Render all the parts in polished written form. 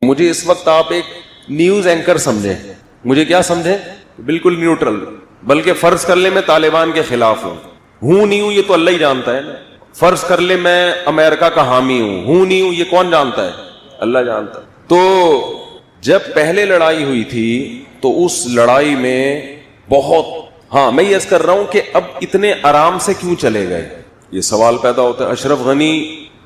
مجھے اس وقت آپ ایک نیوز اینکر سمجھیں. مجھے کیا سمجھیں؟ بالکل نیوٹرل. بلکہ فرض کر لیں میں طالبان کے خلاف ہوں نہیں ہوں یہ تو اللہ ہی جانتا ہے نا. فرض کر لیں میں امریکہ کا حامی ہوں نہیں ہوں یہ کون جانتا ہے؟ اللہ جانتا ہے. تو جب پہلے لڑائی ہوئی تھی تو اس لڑائی میں بہت میں یہ کر رہا ہوں کہ اب اتنے آرام سے کیوں چلے گئے، یہ سوال پیدا ہوتا ہے. اشرف غنی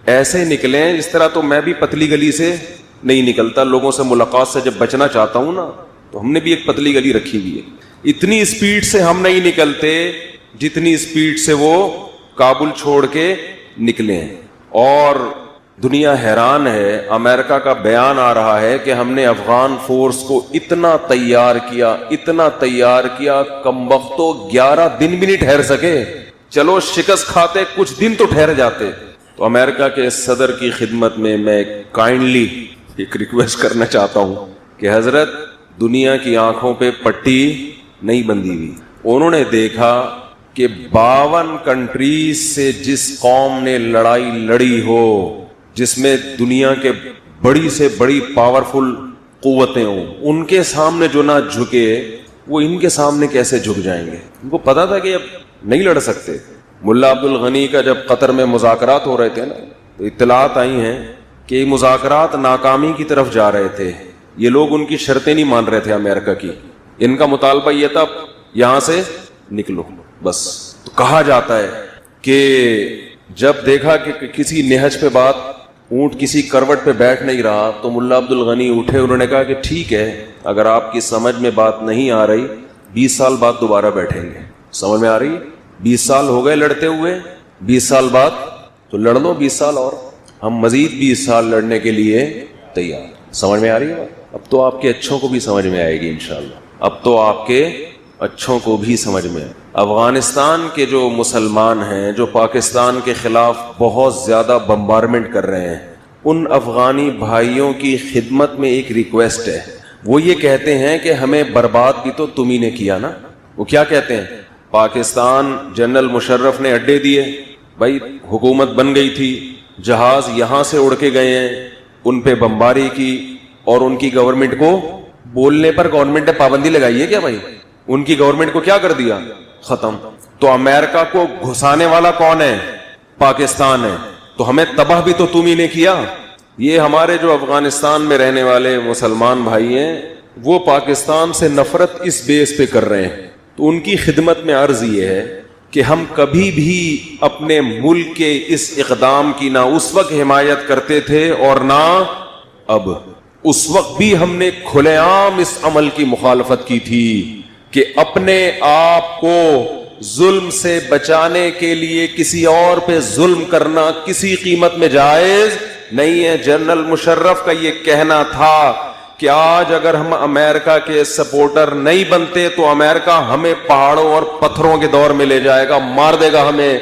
ایسے نکلے اس طرح تو میں بھی پتلی گلی سے نہیں نکلتا. لوگوں سے ملاقات سے جب بچنا چاہتا ہوں نا تو ہم نے بھی ایک پتلی گلی رکھی ہوئی ہے. اتنی اسپیڈ سے ہم نہیں نکلتے جتنی اسپیڈ سے وہ کابل چھوڑ کے نکلے ہیں. اور دنیا حیران ہے. امریکہ کا بیان آ رہا ہے کہ ہم نے افغان فورس کو اتنا تیار کیا کمبختو 11 دن بھی نہیں ٹھہر سکے. چلو شکست کھاتے کچھ دن تو ٹھہر جاتے. تو امریکہ کے صدر کی خدمت میں میں کائنڈلی ایک ریکویسٹ کرنا چاہتا ہوں کہ حضرت دنیا کی آنکھوں پہ پٹی نہیں بندھی ہوئی. انہوں نے دیکھا کہ 52 کنٹریز سے جس قوم نے لڑائی لڑی ہو، جس میں دنیا کے بڑی سے بڑی پاورفل قوتیں ہوں، ان کے سامنے جو نہ جھکے وہ ان کے سامنے کیسے جھک جائیں گے. ان کو پتا تھا کہ اب نہیں لڑ سکتے. ملا عبد الغنی کا جب قطر میں مذاکرات ہو رہے تھے نا تو اطلاعات آئی ہیں کہ یہ مذاکرات ناکامی کی طرف جا رہے تھے. یہ لوگ ان کی شرطیں نہیں مان رہے تھے امریکہ کی. ان کا مطالبہ یہ تھا یہاں سے نکلو بس. تو کہا جاتا ہے کہ جب دیکھا کہ کسی نہج پہ بات اونٹ کسی کروٹ پہ بیٹھ نہیں رہا تو ملا عبد الغنی اٹھے. انہوں نے کہا کہ ٹھیک ہے اگر آپ کی سمجھ میں بات نہیں آ رہی 20 سال بعد دوبارہ بیٹھیں گے. سمجھ میں آ رہی؟ 20 سال ہو گئے لڑتے ہوئے، 20 سال بعد تو لڑ لو 20 سال اور ہم مزید 20 سال لڑنے کے لیے تیار. سمجھ میں آ رہی ہے؟ اب تو آپ کے اچھوں کو بھی سمجھ میں آئے گی انشاءاللہ. اب تو آپ کے اچھوں کو بھی سمجھ میں. افغانستان کے جو مسلمان ہیں جو پاکستان کے خلاف بہت زیادہ بمبارمنٹ کر رہے ہیں، ان افغانی بھائیوں کی خدمت میں ایک ریکویسٹ ہے. وہ یہ کہتے ہیں کہ ہمیں برباد بھی تو تم ہی نے کیا نا. وہ کیا کہتے ہیں؟ پاکستان جنرل مشرف نے اڈے دیے، بھائی حکومت بن گئی تھی، جہاز یہاں سے اڑ کے گئے ہیں، ان پہ بمباری کی اور ان کی گورنمنٹ کو بولنے پر گورنمنٹ نے پابندی لگائی ہے کیا بھائی؟ ان کی گورنمنٹ کو کیا کر دیا؟ ختم. تو امریکہ کو گھسانے والا کون ہے؟ پاکستان ہے. تو ہمیں تباہ بھی تو تم ہی نے کیا. یہ ہمارے جو افغانستان میں رہنے والے مسلمان بھائی ہیں وہ پاکستان سے نفرت اس بیس پہ کر رہے ہیں. تو ان کی خدمت میں عرض یہ ہے کہ ہم کبھی بھی اپنے ملک کے اس اقدام کی نہ اس وقت حمایت کرتے تھے اور نہ اب. اس وقت بھی ہم نے کھلے عام اس عمل کی مخالفت کی تھی کہ اپنے آپ کو ظلم سے بچانے کے لیے کسی اور پہ ظلم کرنا کسی قیمت میں جائز نہیں ہے. جنرل مشرف کا یہ کہنا تھا کہ آج اگر ہم امریکہ کے سپورٹر نہیں بنتے تو امریکہ ہمیں پہاڑوں اور پتھروں کے دور میں لے جائے گا، مار دے گا ہمیں.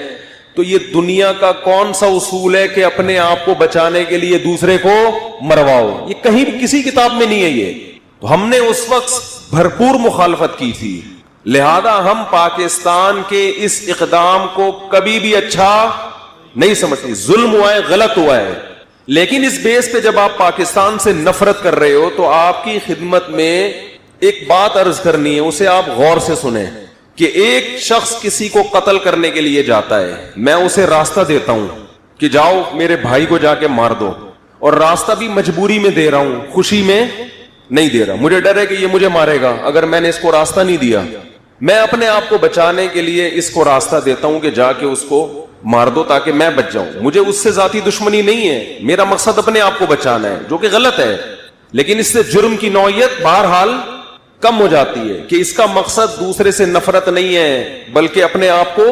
تو یہ دنیا کا کون سا اصول ہے کہ اپنے آپ کو بچانے کے لیے دوسرے کو مرواؤ؟ یہ کہیں بھی کسی کتاب میں نہیں ہے. یہ تو ہم نے اس وقت بھرپور مخالفت کی تھی. لہذا ہم پاکستان کے اس اقدام کو کبھی بھی اچھا نہیں سمجھتے. ظلم ہوا ہے، غلط ہوا ہے، لیکن اس بیس پہ جب آپ پاکستان سے نفرت کر رہے ہو تو آپ کی خدمت میں ایک بات عرض کرنی ہے، اسے آپ غور سے سنیں کہ ایک شخص کسی کو قتل کرنے کے لیے جاتا ہے، میں اسے راستہ دیتا ہوں کہ جاؤ میرے بھائی کو جا کے مار دو، اور راستہ بھی مجبوری میں دے رہا ہوں، خوشی میں نہیں دے رہا. مجھے ڈر ہے کہ یہ مجھے مارے گا اگر میں نے اس کو راستہ نہیں دیا. میں اپنے آپ کو بچانے کے لیے اس کو راستہ دیتا ہوں کہ جا کے اس کو مار دو تاکہ میں بچ جاؤں. مجھے اس سے ذاتی دشمنی نہیں ہے، میرا مقصد اپنے آپ کو بچانا ہے، جو کہ غلط ہے. لیکن اس سے جرم کی نوعیت بہرحال کم ہو جاتی ہے کہ اس کا مقصد دوسرے سے نفرت نہیں ہے بلکہ اپنے آپ کو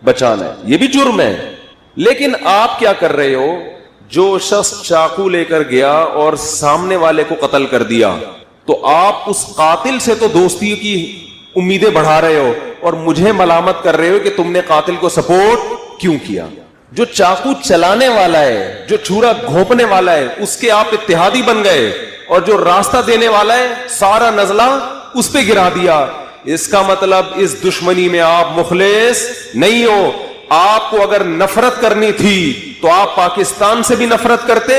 بچانا ہے. یہ بھی جرم ہے. لیکن آپ کیا کر رہے ہو؟ جو شخص چاقو لے کر گیا اور سامنے والے کو قتل کر دیا تو آپ اس قاتل سے تو دوستی کی امیدیں بڑھا رہے ہو اور مجھے ملامت کر رہے ہو کہ تم نے قاتل کو سپورٹ کیوں کیا. جو چاقو چلانے والا ہے، جو چھرا گھونپنے والا ہے، اس کے آپ اتحادی بن گئے، اور جو راستہ دینے والا ہے سارا نزلہ اس پہ گرا دیا. اس کا مطلب اس دشمنی میں آپ مخلص نہیں ہو. آپ کو اگر نفرت کرنی تھی تو آپ پاکستان سے بھی نفرت کرتے،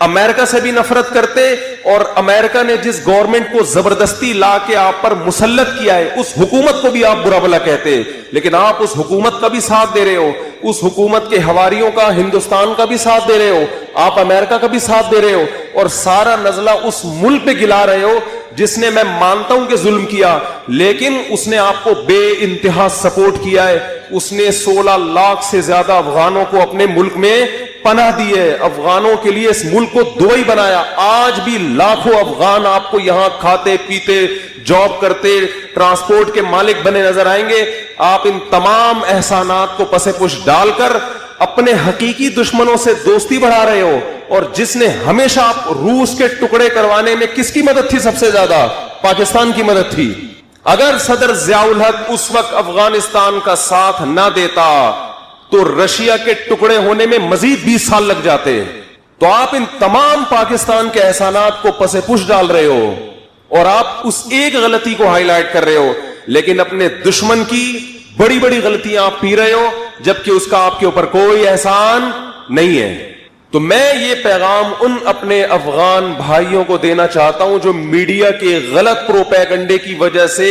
امریکہ سے بھی نفرت کرتے, اور امریکہ نے جس گورنمنٹ کو زبردستی لا کے آپ پر مسلط کیا ہے اس حکومت کو بھی آپ برا بھلا کہتے, لیکن آپ اس حکومت کا بھی ساتھ دے رہے ہو, اس حکومت کے حواریوں کا, ہندوستان کا بھی ساتھ دے رہے ہو, آپ امریکہ کا بھی ساتھ دے رہے ہو, اور سارا نزلہ اس ملک پہ گلا رہے ہو جس نے, میں مانتا ہوں کہ ظلم کیا, لیکن اس نے آپ کو بے انتہا سپورٹ کیا ہے. اس نے 16 لاکھ سے زیادہ افغانوں کو اپنے ملک میں پناہ دی ہے, افغانوں کے لیے اس ملک کو دبئی بنایا. آج بھی لاکھوں افغان آپ کو یہاں کھاتے پیتے, جاب کرتے, ٹرانسپورٹ کے مالک بنے نظر آئیں گے. آپ ان تمام احسانات کو پس پش ڈال کر اپنے حقیقی دشمنوں سے دوستی بڑھا رہے ہو. اور جس نے ہمیشہ آپ روس کے ٹکڑے کروانے میں کس کی مدد تھی؟ سب سے زیادہ پاکستان کی مدد تھی. اگر صدر ضیاء الحق اس وقت افغانستان کا ساتھ نہ دیتا تو رشیا کے ٹکڑے ہونے میں مزید 20 سال لگ جاتے. تو آپ ان تمام پاکستان کے احسانات کو پس پش ڈال رہے ہو, اور آپ اس ایک غلطی کو ہائی لائٹ کر رہے ہو, لیکن اپنے دشمن کی بڑی بڑی غلطیاں آپ پی رہے ہو, جبکہ اس کا آپ کے اوپر کوئی احسان نہیں ہے. تو میں یہ پیغام ان اپنے افغان بھائیوں کو دینا چاہتا ہوں جو میڈیا کے غلط پروپیگنڈے کی وجہ سے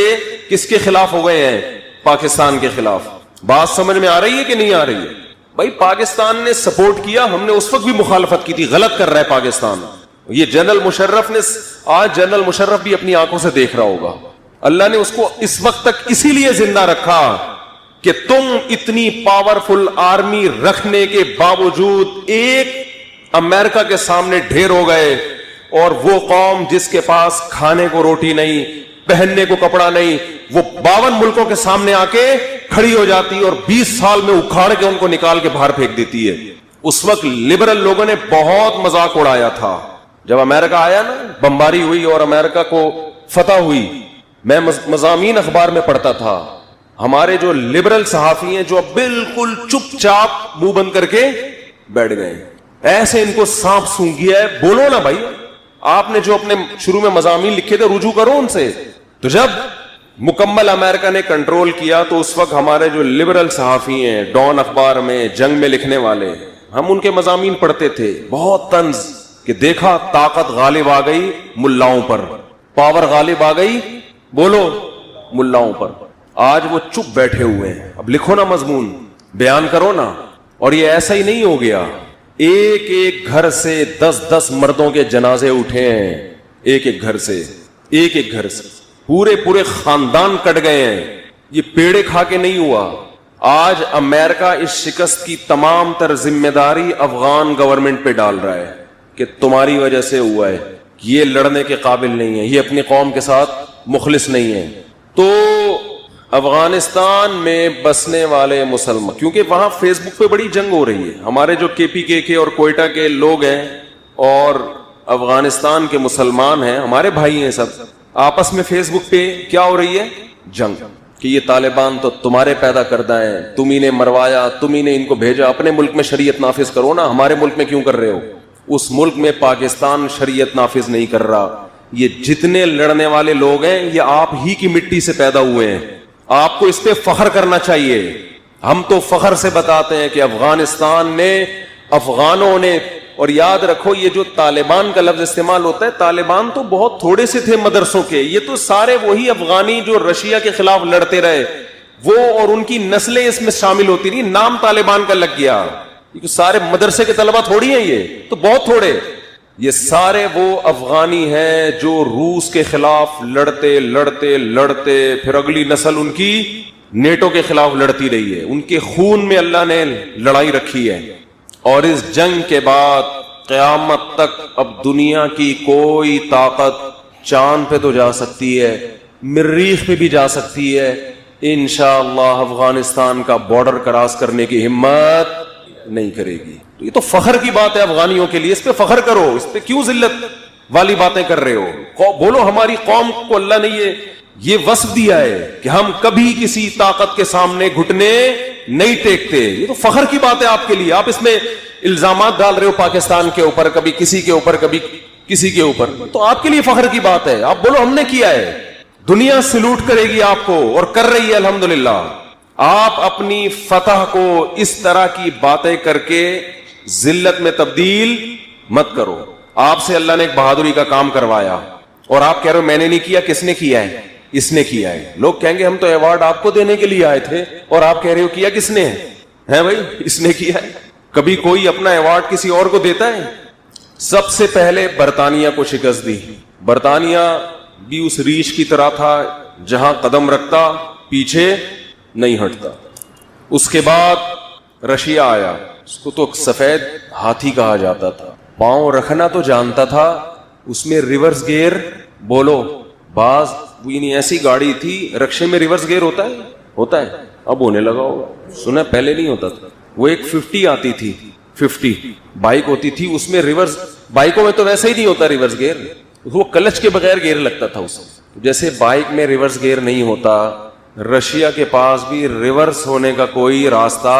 کس کے خلاف ہو گئے ہیں؟ پاکستان کے خلاف. بات سمجھ میں آ رہی ہے کہ نہیں آ رہی ہے؟ بھائی پاکستان نے سپورٹ کیا, ہم نے اس وقت بھی مخالفت کی تھی, غلط کر رہا ہے پاکستان. یہ جنرل مشرف نے, آج جنرل مشرف بھی اپنی آنکھوں سے دیکھ رہا ہوگا, اللہ نے اس کو اس وقت تک اسی لیے زندہ رکھا کہ تم اتنی پاورفل آرمی رکھنے کے باوجود ایک امریکہ کے سامنے ڈھیر ہو گئے, اور وہ قوم جس کے پاس کھانے کو روٹی نہیں, پہننے کو کپڑا نہیں, وہ 52 ملکوں کے سامنے آ کے کھڑی ہو جاتی اور 20 سال میں اکھاڑ کے ان کو نکال کے باہر پھینک دیتی ہے. اس وقت لبرل لوگوں نے بہت مذاق اڑایا تھا. جب امریکہ آیا نا, بمباری ہوئی اور امریکہ کو فتح ہوئی, میں مضامین اخبار میں پڑھتا تھا, ہمارے جو لبرل صحافی ہیں جو بالکل چپ چاپ منہ بند کر کے بیٹھ گئے, ایسے ان کو سانپ سونگھ گیا ہے. بولو نا بھائی, آپ نے جو اپنے شروع میں مضامین لکھے تھے رجوع کرو ان سے. تو جب مکمل امریکہ نے کنٹرول کیا تو اس وقت ہمارے جو لبرل صحافی ہیں, ڈان اخبار میں, جنگ میں لکھنے والے, ہم ان کے مضامین پڑھتے تھے, بہت طنز کہ دیکھا طاقت غالب آ گئی ملاؤں پر, پاور غالب آ گئی, بولو, ملاؤں پر. آج وہ چپ بیٹھے ہوئے ہیں. اب لکھو نا مضمون, بیان کرو نا. اور یہ ایسا ہی نہیں ہو گیا, ایک ایک گھر سے 10 مردوں کے جنازے اٹھے ہیں, ایک ایک گھر سے, ایک ایک گھر سے پورے خاندان کٹ گئے ہیں. یہ پیڑے کھا کے نہیں ہوا. آج امریکہ اس شکست کی تمام تر ذمہ داری افغان گورنمنٹ پہ ڈال رہا ہے کہ تمہاری وجہ سے ہوا ہے, یہ لڑنے کے قابل نہیں ہے, یہ اپنی قوم کے ساتھ مخلص نہیں ہے. تو افغانستان میں بسنے والے مسلمان, کیونکہ وہاں فیس بک پہ بڑی جنگ ہو رہی ہے, ہمارے جو KPK کے اور کوئٹہ کے لوگ ہیں اور افغانستان کے مسلمان ہیں, ہمارے بھائی ہیں, سب آپس میں فیس بک پہ کیا ہو رہی ہے؟ جنگ, کہ یہ طالبان تو تمہارے پیدا کردہ ہیں, تم ہی نے مروایا, تم ہی نے ان کو بھیجا, اپنے ملک میں شریعت نافذ کرو نا, ہمارے ملک میں کیوں کر رہے ہو؟ اس ملک میں پاکستان شریعت نافذ نہیں کر رہا. یہ جتنے لڑنے والے لوگ ہیں یہ آپ ہی کی مٹی سے پیدا ہوئے ہیں, آپ کو اس پہ فخر کرنا چاہیے. ہم تو فخر سے بتاتے ہیں کہ افغانستان نے, افغانوں نے, اور یاد رکھو یہ جو طالبان کا لفظ استعمال ہوتا ہے, طالبان تو بہت تھوڑے سے تھے مدرسوں کے, یہ تو سارے وہی افغانی جو رشیا کے خلاف لڑتے رہے وہ, اور ان کی نسلیں اس میں شامل ہوتی رہی, نام طالبان کا لگ گیا. سارے مدرسے کے طلبہ تھوڑی ہیں, یہ تو بہت تھوڑے, یہ سارے وہ افغانی ہیں جو روس کے خلاف لڑتے لڑتے لڑتے پھر اگلی نسل ان کی نیٹو کے خلاف لڑتی رہی ہے. ان کے خون میں اللہ نے لڑائی رکھی ہے. اور اس جنگ کے بعد قیامت تک اب دنیا کی کوئی طاقت چاند پہ تو جا سکتی ہے, مریخ پہ بھی جا سکتی ہے, انشاءاللہ افغانستان کا بارڈر کراس کرنے کی ہمت نہیں کرے گی. تو یہ تو فخر کی بات ہے افغانیوں کے لیے, اس پہ فخر کرو, اس پہ کیوں ذلت والی باتیں کر رہے ہو؟ بولو ہماری قوم کو اللہ نے یہ وصف دیا ہے کہ ہم کبھی کسی طاقت کے سامنے گھٹنے نہیں ٹیکتے. یہ تو فخر کی بات ہے آپ کے لیے. آپ اس میں الزامات ڈال رہے ہو پاکستان کے اوپر, کبھی کسی کے اوپر, کبھی کسی کے اوپر, تو آپ کے لیے فخر کی بات ہے. آپ بولو ہم نے کیا ہے, دنیا سلوٹ کرے گی آپ کو, اور کر رہی ہے الحمدللہ. آپ اپنی فتح کو اس طرح کی باتیں کر کے ذلت میں تبدیل مت کرو. آپ سے اللہ نے ایک بہادری کا کام کروایا اور آپ کہہ رہے ہو میں نے نہیں کیا, کس نے کیا ہے؟ اس نے کیا ہے. لوگ کہیں گے ہم تو ایوارڈ آپ کو دینے کے لیے آئے تھے اور آپ کہہ رہے ہو کیا کس نے ہے بھائی؟ اس نے کیا ہے. کبھی کوئی اپنا ایوارڈ کسی اور کو دیتا ہے؟ سب سے پہلے برطانیہ کو شکست دی. برطانیہ بھی اس ریچھ کی طرح تھا جہاں قدم رکھتا پیچھے نہیں ہٹتا. اس کے بعد رشیا آیا, اس کو تو سفید ہاتھی کہا جاتا تھا, پاؤں رکھنا تو جانتا تھا, اس میں ریورس گیئر بولو باز نہیں, ایسی گاڑی تھی رکشے میں ریورس گیئر ہوتا ہے اب ہونے لگا ہوگا, سنا پہلے نہیں ہوتا تھا. وہ ایک 50 آتی تھی, 50 بائک ہوتی تھی, اس میں ریورس, بائکوں میں تو ویسے ہی نہیں ہوتا ریورس گیئر, وہ کلچ کے بغیر گیئر لگتا تھا اس میں. جیسے بائک میں ریورس گیئر نہیں ہوتا, رشیا کے پاس بھی ریورس ہونے کا کوئی راستہ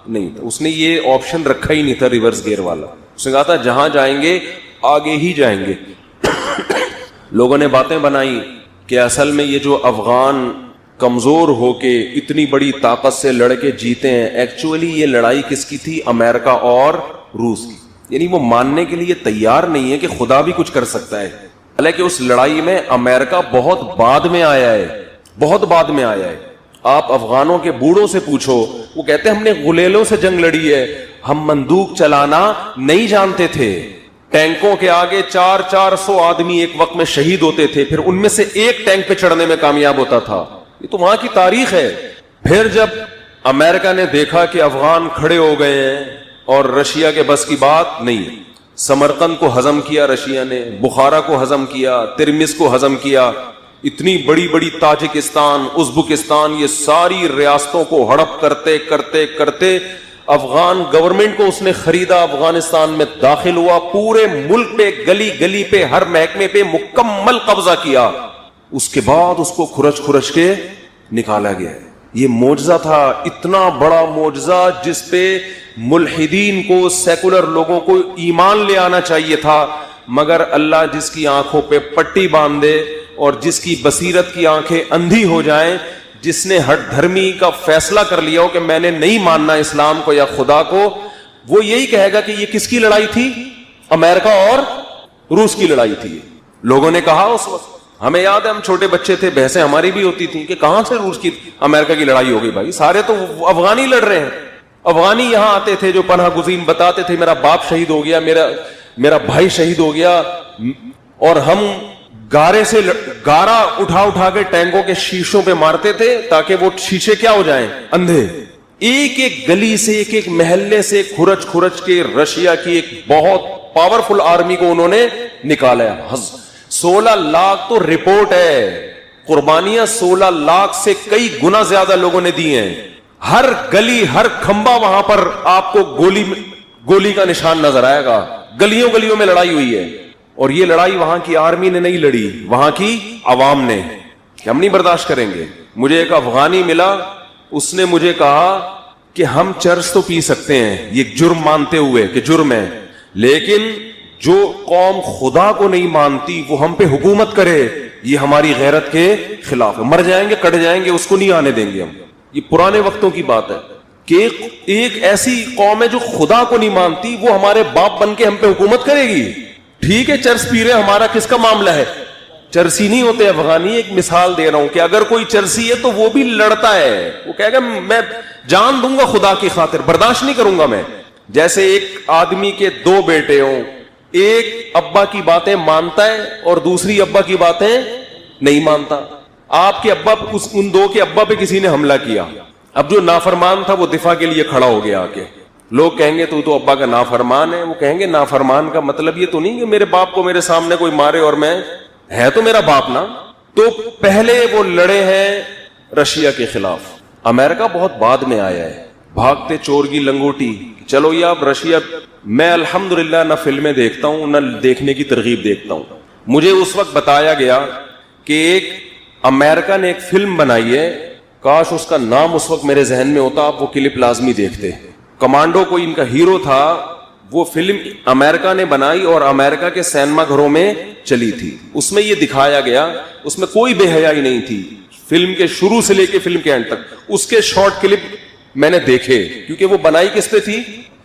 نہیں تھا. اس نے یہ آپشن رکھا ہی نہیں تھا ریورس گیئر والا. اس نے کہا تھا جہاں جائیں گے آگے ہی جائیں گے. لوگوں نے باتیں بنائی کہ اصل میں یہ جو افغان کمزور ہو کے اتنی بڑی طاقت سے لڑ کے جیتے ہیں, ایکچولی یہ لڑائی کس کی تھی؟ امریکہ اور روس کی. یعنی وہ ماننے کے لیے تیار نہیں ہے کہ خدا بھی کچھ کر سکتا ہے. حالانکہ اس لڑائی میں امریکہ بہت بعد میں آیا ہے, بہت بعد میں آیا ہے. آپ افغانوں کے بوڑھوں سے پوچھو, وہ کہتے ہیں ہم نے غلیلوں سے جنگ لڑی ہے, ہم بندوق چلانا نہیں جانتے تھے. ٹینکوں کے آگے 400 آدمی ایک وقت میں شہید ہوتے تھے, پھر ان میں سے ایک ٹینک پہ چڑھنے میں کامیاب ہوتا تھا. یہ تو وہاں کی تاریخ ہے. پھر جب امریکہ نے دیکھا کہ افغان کھڑے ہو گئے ہیں اور رشیا کے بس کی بات نہیں, سمرقند کو ہضم کیا رشیا نے, بخارا کو ہضم کیا, ترمس کو ہضم کیا, اتنی بڑی بڑی تاجکستان, ازبکستان, یہ ساری ریاستوں کو ہڑپ کرتے کرتے کرتے افغان گورنمنٹ کو اس نے خریدا, افغانستان میں داخل ہوا, پورے ملک پہ گلی گلی پہ ہر محکمے پہ مکمل قبضہ کیا. اس کے بعد اس کو کھرچ کے نکالا گیا. یہ معجزہ تھا, اتنا بڑا معجزہ جس پہ ملحدین کو, سیکولر لوگوں کو ایمان لے آنا چاہیے تھا, مگر اللہ جس کی آنکھوں پہ پٹی باندھے اور جس کی بصیرت کی آنکھیں اندھی ہو جائیں, جس نے ہر دھرمی کا فیصلہ کر لیا ہو کہ میں نے نہیں ماننا اسلام کو یا خدا کو, وہ یہی کہے گا کہ یہ کس کی لڑائی تھی؟ امریکہ اور روس کی لڑائی تھی. لوگوں نے کہا اس وقت, ہمیں یاد ہے ہم چھوٹے بچے تھے, بحثیں ہماری بھی ہوتی تھیں کہ کہاں سے روس کی امریکہ کی لڑائی ہو گئی بھائی, سارے تو افغانی لڑ رہے ہیں. افغانی یہاں آتے تھے جو پناہ گزین بتاتے تھے میرا باپ شہید ہو گیا, میرا بھائی شہید ہو گیا, اور ہم گارے سے گارا اٹھا کے ٹینکوں کے شیشوں پہ مارتے تھے تاکہ وہ شیشے کیا ہو جائیں؟ اندھے. ایک ایک گلی سے, ایک ایک محلے سے کھرچ کے رشیا کی ایک بہت پاورفل آرمی کو انہوں نے نکالا. 16 لاکھ تو رپورٹ ہے, قربانیاں 16 لاکھ سے کئی گنا زیادہ لوگوں نے دی ہیں. ہر گلی, ہر کھمبا وہاں پر آپ کو گولی کا نشان نظر آئے گا. گلیوں میں لڑائی ہوئی ہے, اور یہ لڑائی وہاں کی آرمی نے نہیں لڑی, وہاں کی عوام نے, کہ ہم نہیں برداشت کریں گے. مجھے ایک افغانی ملا, اس نے مجھے کہا کہ ہم چرس تو پی سکتے ہیں یہ جرم مانتے ہوئے کہ جرم ہے, لیکن جو قوم خدا کو نہیں مانتی وہ ہم پہ حکومت کرے یہ ہماری غیرت کے خلاف ہے. مر جائیں گے, کٹ جائیں گے, اس کو نہیں آنے دیں گے ہم. یہ پرانے وقتوں کی بات ہے کہ ایک ایسی قوم ہے جو خدا کو نہیں مانتی, وہ ہمارے باپ بن کے ہم پہ حکومت کرے گی. ٹھیک ہے چرس پی رہے, ہمارا کس کا معاملہ ہے؟ چرسی نہیں ہوتے افغانی. ایک مثال دے رہا ہوں کہ اگر کوئی چرسی ہے تو وہ بھی لڑتا ہے, وہ کہے گا میں جان دوں گا خدا کی خاطر, برداشت نہیں کروں گا میں. جیسے ایک آدمی کے 2 بیٹے ہوں, ایک ابا کی باتیں مانتا ہے اور دوسری ابا کی باتیں نہیں مانتا. آپ کے ابا, ان 2 کے ابا پہ کسی نے حملہ کیا, اب جو نافرمان تھا وہ دفاع کے لیے کھڑا ہو گیا آ کے. لوگ کہیں گے تو ابا کا نافرمان ہے. وہ کہیں گے نافرمان کا مطلب یہ تو نہیں کہ میرے باپ کو میرے سامنے کوئی مارے اور میں, ہے تو میرا باپ نا. تو پہلے وہ لڑے ہیں رشیا کے خلاف. امریکہ بہت بعد میں آیا ہے, بھاگتے چور کی لنگوٹی. چلو یہ اب رشیا, میں الحمدللہ نہ فلمیں دیکھتا ہوں نہ دیکھنے کی ترغیب دیکھتا ہوں. مجھے اس وقت بتایا گیا کہ ایک امریکہ نے ایک فلم بنائی ہے, کاش اس کا نام اس وقت میرے ذہن میں ہوتا, آپ وہ کلپ لازمی دیکھتے. کمانڈو کوئی ان کا ہیرو تھا, وہ فلم امریکہ نے بنائی اور امریکہ کے سینما گھروں میں چلی تھی. اس میں یہ دکھایا گیا, اس میں کوئی بے حیائی نہیں تھی, فلم کے شروع سے لے کے فلم کے اینڈ تک. اس کے شارٹ کلپ میں نے دیکھے, کیونکہ وہ بنائی کس پہ تھی؟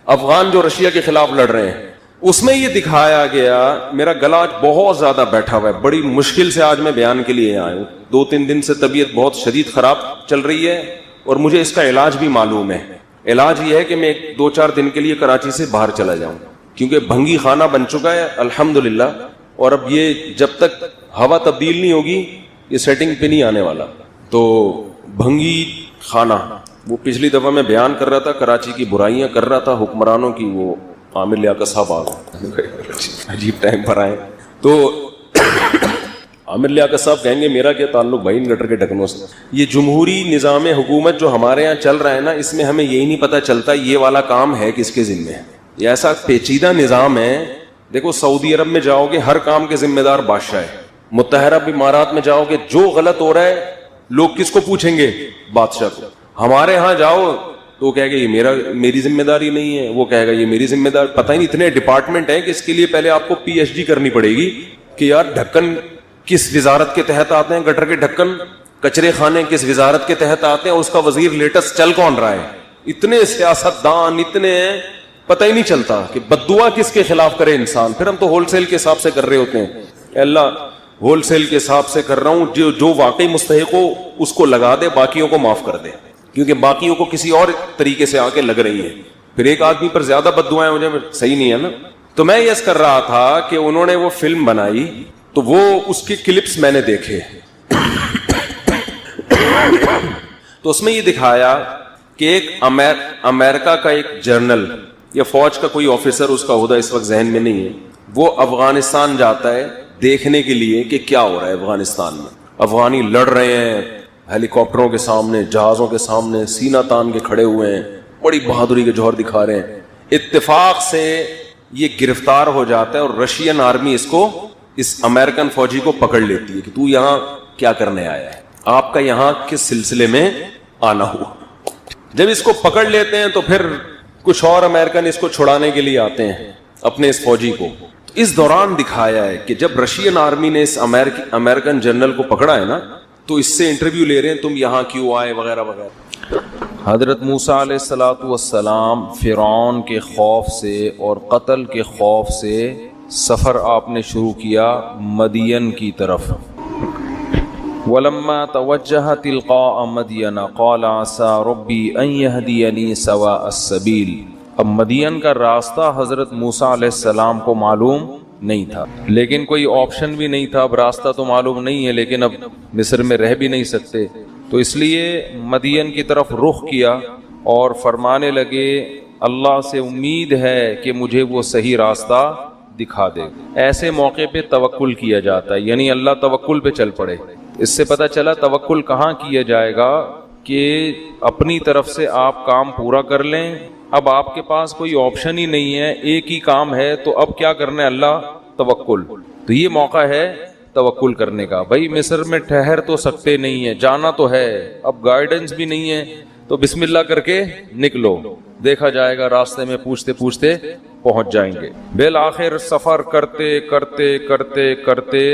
افغان جو رشیا کے خلاف لڑ رہے ہیں. اس میں یہ دکھایا گیا, میرا گلا آج بہت زیادہ بیٹھا ہوا ہے, بڑی مشکل سے آج میں بیان کے لیے آیا ہوں, 2-3 دن سے طبیعت بہت شدید خراب چل رہی ہے, اور مجھے اس کا علاج بھی معلوم ہے. علاج یہ ہے کہ میں 2-4 دن کے لیے کراچی سے باہر چلا جاؤں, کیونکہ بھنگی خانہ بن چکا ہے الحمدللہ, اور اب یہ جب تک ہوا تبدیل نہیں ہوگی یہ سیٹنگ پہ نہیں آنے والا. تو بھنگی خانہ, وہ پچھلی دفعہ میں بیان کر رہا تھا, کراچی کی برائیاں کر رہا تھا حکمرانوں کی, وہ عامر لیاقت صاحب آ گئے, عجیب ٹائم پر آئے. تو عامر لیاقت صاحب کہیں گے میرا کیا تعلق بھائی ان گٹر کے ڈھکنوں سے. یہ جمہوری نظام حکومت جو ہمارے یہاں چل رہا ہے نا, اس میں ہمیں یہی نہیں پتہ چلتا یہ والا کام ہے کس کے ذمہ ہے. یہ ایسا پیچیدہ نظام ہے. دیکھو سعودی عرب میں جاؤ گے ہر کام کے ذمہ دار بادشاہ ہے, متحدہ عرب امارات میں جاؤ گے جو غلط ہو رہا ہے لوگ کس کو پوچھیں گے, بادشاہ کو. ہمارے ہاں جاؤ تو کہے گا یہ میری ذمہ داری نہیں ہے, وہ کہے گا یہ میری ذمہ داری. پتہ ہی نہیں اتنے ڈپارٹمنٹ ہیں کہ اس کے لیے پہلے آپ کو PhD کرنی پڑے گی کہ یار ڈھکن کس وزارت کے تحت آتے ہیں, گٹر کے ڈھکن کچرے خانے کس وزارت کے تحت آتے ہیں, اور اس کا وزیر لیٹسٹ چل کون رہا ہے. اتنے سیاست دان اتنے ہیں, پتہ ہی نہیں چلتا کہ بددعا کس کے خلاف کرے انسان. پھر ہم تو ہول سیل کے حساب سے کر رہے ہوتے ہیں, اللہ ہول سیل کے حساب سے کر رہا ہوں, جو واقعی مستحق ہو اس کو لگا دے, باقیوں کو معاف کر دے, کیونکہ باقیوں کو کسی اور طریقے سے آ کے لگ رہی ہیں. پھر ایک آدمی پر زیادہ بددعائیں ہو جائیں صحیح نہیں ہے نا. تو میں یس کر رہا تھا کہ انہوں نے وہ فلم بنائی تو وہ اس کے کلپس میں نے دیکھے, تو اس میں یہ دکھایا کہ ایک امریکہ کا ایک جنرل یا فوج کا کوئی آفیسر, اس کا عہدہ اس وقت ذہن میں نہیں ہے, وہ افغانستان جاتا ہے دیکھنے کے لیے کہ کیا ہو رہا ہے افغانستان میں. افغانی لڑ رہے ہیں ہیلی کاپٹروں کے سامنے, جہازوں کے سامنے سینہ تان کے کھڑے ہوئے ہیں, بڑی بہادری کے جوہر دکھا رہے ہیں. اتفاق سے یہ گرفتار ہو جاتا ہے اور رشین آرمی اس امریکن فوجی کو پکڑ لیتی ہے کہ تو یہاں کیا کرنے آیا ہے, آپ کا یہاں کس سلسلے میں آنا ہوا. جب اس کو پکڑ لیتے ہیں تو پھر کچھ اور امریکن اس کو چھڑانے کے لیے آتے ہیں اپنے اس فوجی کو. اس دوران دکھایا ہے کہ جب رشین آرمی نے اس امریکن جنرل کو پکڑا ہے نا, تو اس سے انٹرویو لے رہے ہیں, تم یہاں کیوں آئے وغیرہ وغیرہ. حضرت موسیٰ علیہ الصلوۃ والسلام فرعون کے خوف سے اور قتل کے خوف سے سفر آپ نے شروع کیا مدین کی طرف. وَلَمَّا تَوَجَّهَ تِلْقَاءَ مَدْيَنَ قَالَ عَسَىٰ رَبِّي أَن يَهْدِيَنِي سَوَاءَ السَّبِيلِ. اب مدین کا راستہ حضرت موسیٰ علیہ السلام کو معلوم نہیں تھا, لیکن کوئی آپشن بھی نہیں تھا. اب راستہ تو معلوم نہیں ہے لیکن اب مصر میں رہ بھی نہیں سکتے, تو اس لیے مدین کی طرف رخ کیا اور فرمانے لگے اللہ سے امید ہے کہ مجھے وہ صحیح راستہ دکھا دے. ایسے موقع پہ توکل کیا جاتا ہے, یعنی اللہ توکل پہ چل پڑے. اس سے پتہ چلا توکل کہاں کیا جائے گا کہ اپنی طرف سے آپ کام پورا کر لیں, اب آپ کے پاس کوئی آپشن ہی نہیں ہے, ایک ہی کام ہے, تو اب کیا کرنا ہے, اللہ توکل. تو یہ موقع ہے توکل کرنے کا. بھائی مصر میں ٹھہر تو سکتے نہیں ہیں, جانا تو ہے, اب گائیڈنس بھی نہیں ہے, تو بسم اللہ کر کے نکلو, دیکھا جائے گا راستے میں پوچھتے پوچھتے پہنچ جائیں گے. بالآخر سفر کرتے کرتے کرتے کرتے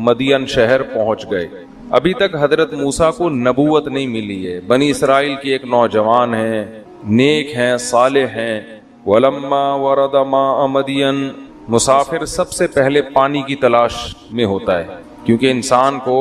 مدین شہر پہنچ گئے. ابھی تک حضرت موسیٰ کو نبوت نہیں ملی ہے. بنی اسرائیل کی ایک نوجوان ہیں, نیک ہیں, صالح ہیں. وَلَمَّا وَرَدَ مَاءَ مَدْيَنَ, مسافر سب سے پہلے پانی کی تلاش میں ہوتا ہے, کیونکہ انسان کو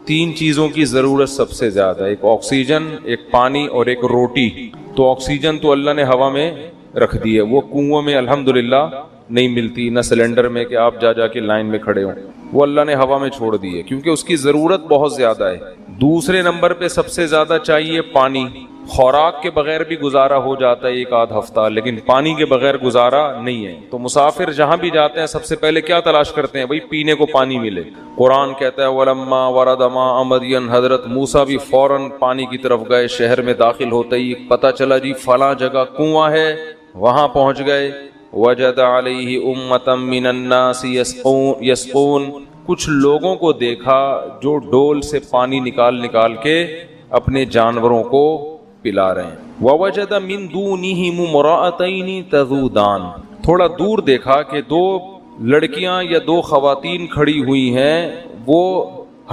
3 چیزوں کی ضرورت سب سے زیادہ ہے, ایک آکسیجن, ایک پانی اور ایک روٹی. تو آکسیجن تو اللہ نے ہوا میں رکھ دی ہے, وہ کنووں میں الحمدللہ نہیں ملتی, نہ سلنڈر میں کہ آپ جا کے لائن میں کھڑے ہوں, وہ اللہ نے ہوا میں چھوڑ دی ہے کیونکہ اس کی ضرورت بہت زیادہ ہے. دوسرے نمبر پہ سب سے زیادہ چاہیے پانی. خوراک کے بغیر بھی گزارا ہو جاتا ہے 1 آدھ ہفتہ, لیکن پانی کے بغیر گزارا نہیں ہے. تو مسافر جہاں بھی جاتے ہیں سب سے پہلے کیا تلاش کرتے ہیں, بھائی پینے کو پانی ملے. قرآن کہتا ہے وَلَمَّا وَرَدَ مَاءَ مَدْيَنَ, حضرت موسیٰ بھی فوراً پانی کی طرف گئے. شہر میں داخل ہوتے ہی پتہ چلا جی فلاں جگہ کنواں ہے, وہاں پہنچ گئے. وَجَدَ عَلَيْهِ أُمَّةً مِّنَ النَّاسِ يَسْقُونَ, کچھ لوگوں کو دیکھا جو ڈول سے پانی نکال کے اپنے جانوروں کو پلا رہے ہیں. وَوَجَدَ مِن دُونِهِمْ امْرَأَتَيْنِ تَذُودَانِ, تھوڑا دور دیکھا کہ 2 لڑکیاں یا 2 خواتین کھڑی ہوئی ہیں, وہ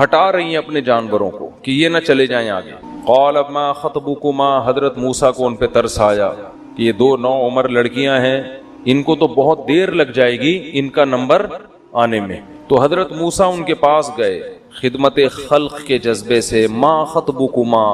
ہٹا رہی ہیں اپنے جانوروں کو کہ یہ نہ چلے جائیں آگے. قَالَ مَا خَطْبُكُمَا, حضرت موسیٰ کو ان پہ ترس آیا کہ یہ 2 نوعمر لڑکیاں ہیں, ان کو تو بہت دیر لگ جائے گی ان کا نمبر آنے میں. تو حضرت موسیٰ ان کے پاس گئے خدمت خلق کے جذبے سے. ما خطبکما،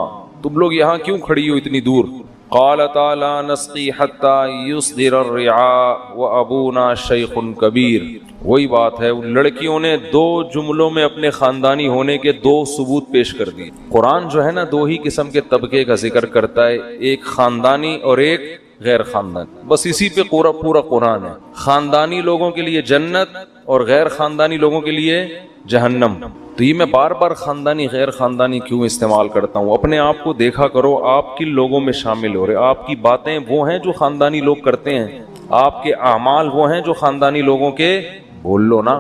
تم لوگ یہاں کیوں کھڑی ہو اتنی دور؟ قالتا لا نسقی حتی یصدر الرعاء وابونا شیخ کبیر. وہی بات ہے، ان لڑکیوں نے دو جملوں میں اپنے خاندانی ہونے کے دو ثبوت پیش کر دیے. قرآن جو ہے نا دو ہی قسم کے طبقے کا ذکر کرتا ہے، ایک خاندانی اور ایک غیر خاندانی. بس اسی پہ پورا قرآن ہے. خاندانی لوگوں کے لیے جنت اور غیر خاندانی لوگوں کے لیے جہنم. تو یہ میں بار بار خاندانی غیر خاندانی کیوں استعمال کرتا ہوں؟ اپنے آپ کو دیکھا کرو آپ کن لوگوں میں شامل ہو رہے. آپ کی باتیں وہ ہیں جو خاندانی لوگ کرتے ہیں، آپ کے اعمال وہ ہیں جو خاندانی لوگوں کے بول لو نا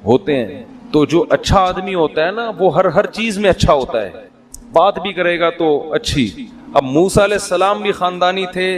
ہوتے ہیں. تو جو اچھا آدمی ہوتا ہے نا وہ ہر چیز میں اچھا ہوتا ہے، بات بھی کرے گا تو اچھی. اب موسیٰ علیہ السلام بھی خاندانی تھے،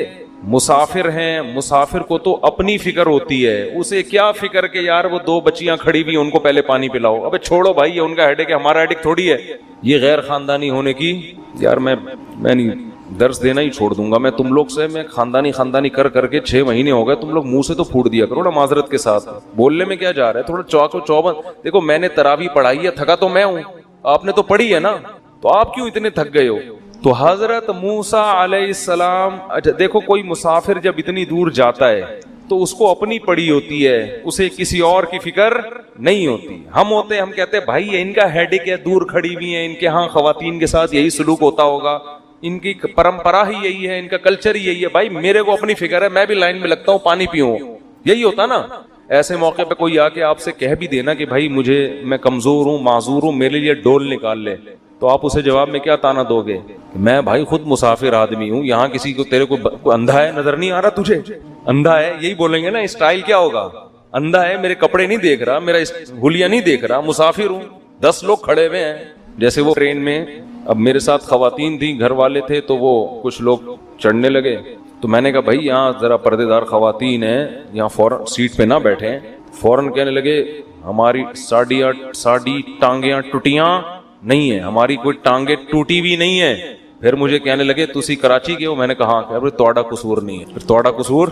مسافر ہیں، مسافر کو تو اپنی فکر ہوتی ہے. اسے کیا فکر کہ یار وہ دو بچیاں کھڑی ہوئی ان کو پہلے پانی پلاؤ. ابے چھوڑو بھائی، یہ ان کا ہیڈک ہے، ہمارا ہیڈک تھوڑی ہے. یہ غیر خاندانی ہونے کی یار میں نہیں درس دینا ہی چھوڑ دوں گا. میں تم لوگ سے میں خاندانی کر کے 6 مہینے ہو گئے. تم لوگ منہ سے تو پھوٹ دیا کرو نا معذرت کے ساتھ. بولنے میں کیا جا رہا ہے؟ تھوڑا چوک و چوبند. دیکھو میں نے تراویح پڑھائی ہے، تھکا تو میں ہوں، آپ نے تو پڑھی ہے نا، تو آپ کیوں اتنے تھک گئے ہو؟ تو حضرت موسیٰ علیہ السلام، دیکھو کوئی مسافر جب اتنی دور جاتا ہے تو اس کو اپنی پڑی ہوتی ہے، اسے کسی اور کی فکر نہیں ہوتی. ہم ہوتے ہیں، ہم کہتے ہیں بھائی ان کا ہیڈک ہے، دور کھڑی ہوئی ہیں، ان کے ہاں خواتین کے ساتھ یہی سلوک ہوتا ہوگا، ان کی پرمپرا ہی یہی ہے، ان کا کلچر ہی یہی ہے. بھائی میرے کو اپنی فکر ہے، میں بھی لائن میں لگتا ہوں پانی پیوں، یہی ہوتا نا. ایسے موقع پہ کوئی آ کے آپ سے کہہ بھی دینا کہ بھائی میں کمزور ہوں، معذور ہوں، میرے لیے ڈول نکال لے، تو آپ اسے جواب میں کیا تانا دو گے؟ میں بھائی خود مسافر آدمی ہوں، یہاں کسی کو تیرے کو اندھا ہے نظر نہیں آ رہا تجھے؟ اندھا ہے یہی بولیں گے نا. اسٹائل کیا ہوگا؟ اندھا ہے، میرے کپڑے نہیں دیکھ رہا، میرا حلیہ نہیں دیکھ رہا، مسافر ہوں، 10 لوگ کھڑے ہوئے ہیں. جیسے وہ ٹرین میں، اب میرے ساتھ خواتین تھیں، گھر والے تھے، تو وہ کچھ لوگ چڑھنے لگے. تو میں نے کہا بھائی یہاں ذرا پردے دار خواتین ہیں، یہاں فوراً سیٹ پہ نہ بیٹھیں. فوراً کہنے لگے ہماری ساڑی ٹانگیاں ٹوٹیاں نہیں ہیں، ہماری کوئی ٹانگیں ٹوٹی بھی نہیں ہے. پھر مجھے کہنے لگے تسی کراچی کے ہو؟ میں نے کہا کہ توڑا قصور نہیں ہے. پھر توڑا قصور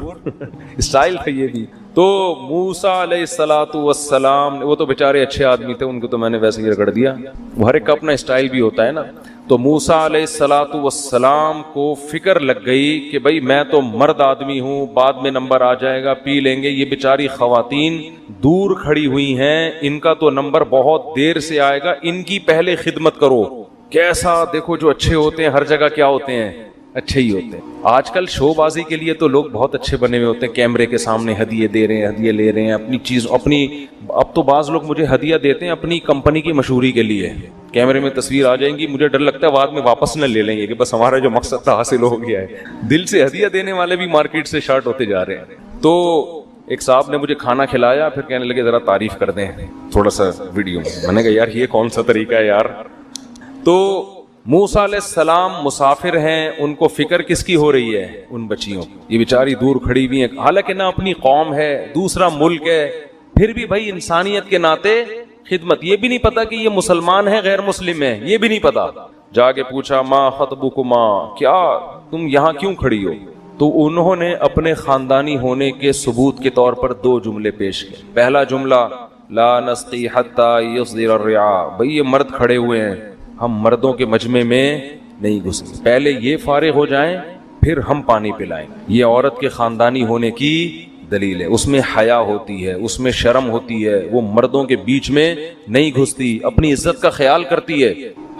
اسٹائل تھا یہ بھی. تو موسیٰ علیہ السلام، وہ تو بیچارے اچھے آدمی تھے، ان کو تو میں نے ویسے ہی رگڑ دیا. ہر ایک کا اپنا اسٹائل بھی ہوتا ہے نا. تو موسیٰ علیہ السلام کو فکر لگ گئی کہ بھائی میں تو مرد آدمی ہوں، بعد میں نمبر آ جائے گا، پی لیں گے. یہ بیچاری خواتین دور کھڑی ہوئی ہیں، ان کا تو نمبر بہت دیر سے آئے گا، ان کی پہلے خدمت کرو. کیسا دیکھو جو اچھے ہوتے ہیں ہر جگہ کیا ہوتے ہیں؟ اچھے ہی ہوتے ہیں. آج کل شو بازی کے لیے تو لوگ بہت اچھے بنے ہوئے ہوتے ہیں، کیمرے کے سامنے ہدیے دے رہے ہیں، ہدیے لے رہے ہیں، اپنی چیز اب تو بعض لوگ مجھے ہدیہ دیتے ہیں اپنی کمپنی کی مشہوری کے لیے. کیمرے میں تصویر آ جائیں گی، مجھے ڈر لگتا ہے بعد میں واپس نہ لے لیں گے کہ بس ہمارا جو مقصد تھا حاصل ہو گیا ہے. دل سے ہدیہ دینے والے بھی مارکیٹ سے شارٹ ہوتے جا رہے ہیں. تو ایک صاحب نے مجھے کھانا کھلایا، پھر کہنے لگے ذرا تعریف کر دیں تھوڑا سا ویڈیو میں. میں نے کہا یار یہ کون سا طریقہ ہے یار. تو موسیٰ علیہ السلام مسافر ہیں، ان کو فکر کس کی ہو رہی ہے؟ ان بچیوں. یہ بیچاری دور کھڑی ہوئی ہیں، حالانکہ نہ اپنی قوم ہے، دوسرا ملک ہے، پھر بھی بھائی انسانیت کے ناطے خدمت. یہ بھی نہیں پتا کہ یہ مسلمان ہے غیر مسلم ہے، یہ بھی نہیں پتا. جا کے پوچھا ما خطبکما، کیا تم یہاں کیوں کھڑی ہو؟ تو انہوں نے اپنے خاندانی ہونے کے ثبوت کے طور پر 2 جملے پیش کیے. پہلا جملہ لا نسقی حتی یصدر الرعاء. بھائی یہ مرد کھڑے ہوئے ہیں، ہم مردوں کے مجمع میں نہیں گھسیں، پہلے یہ فارغ ہو جائیں پھر ہم پانی پلائیں. یہ عورت کے خاندانی ہونے کی دلیل ہے. اس میں حیا ہوتی ہے، اس میں شرم ہوتی ہے، وہ مردوں کے بیچ میں نہیں گھستی، اپنی عزت کا خیال کرتی ہے.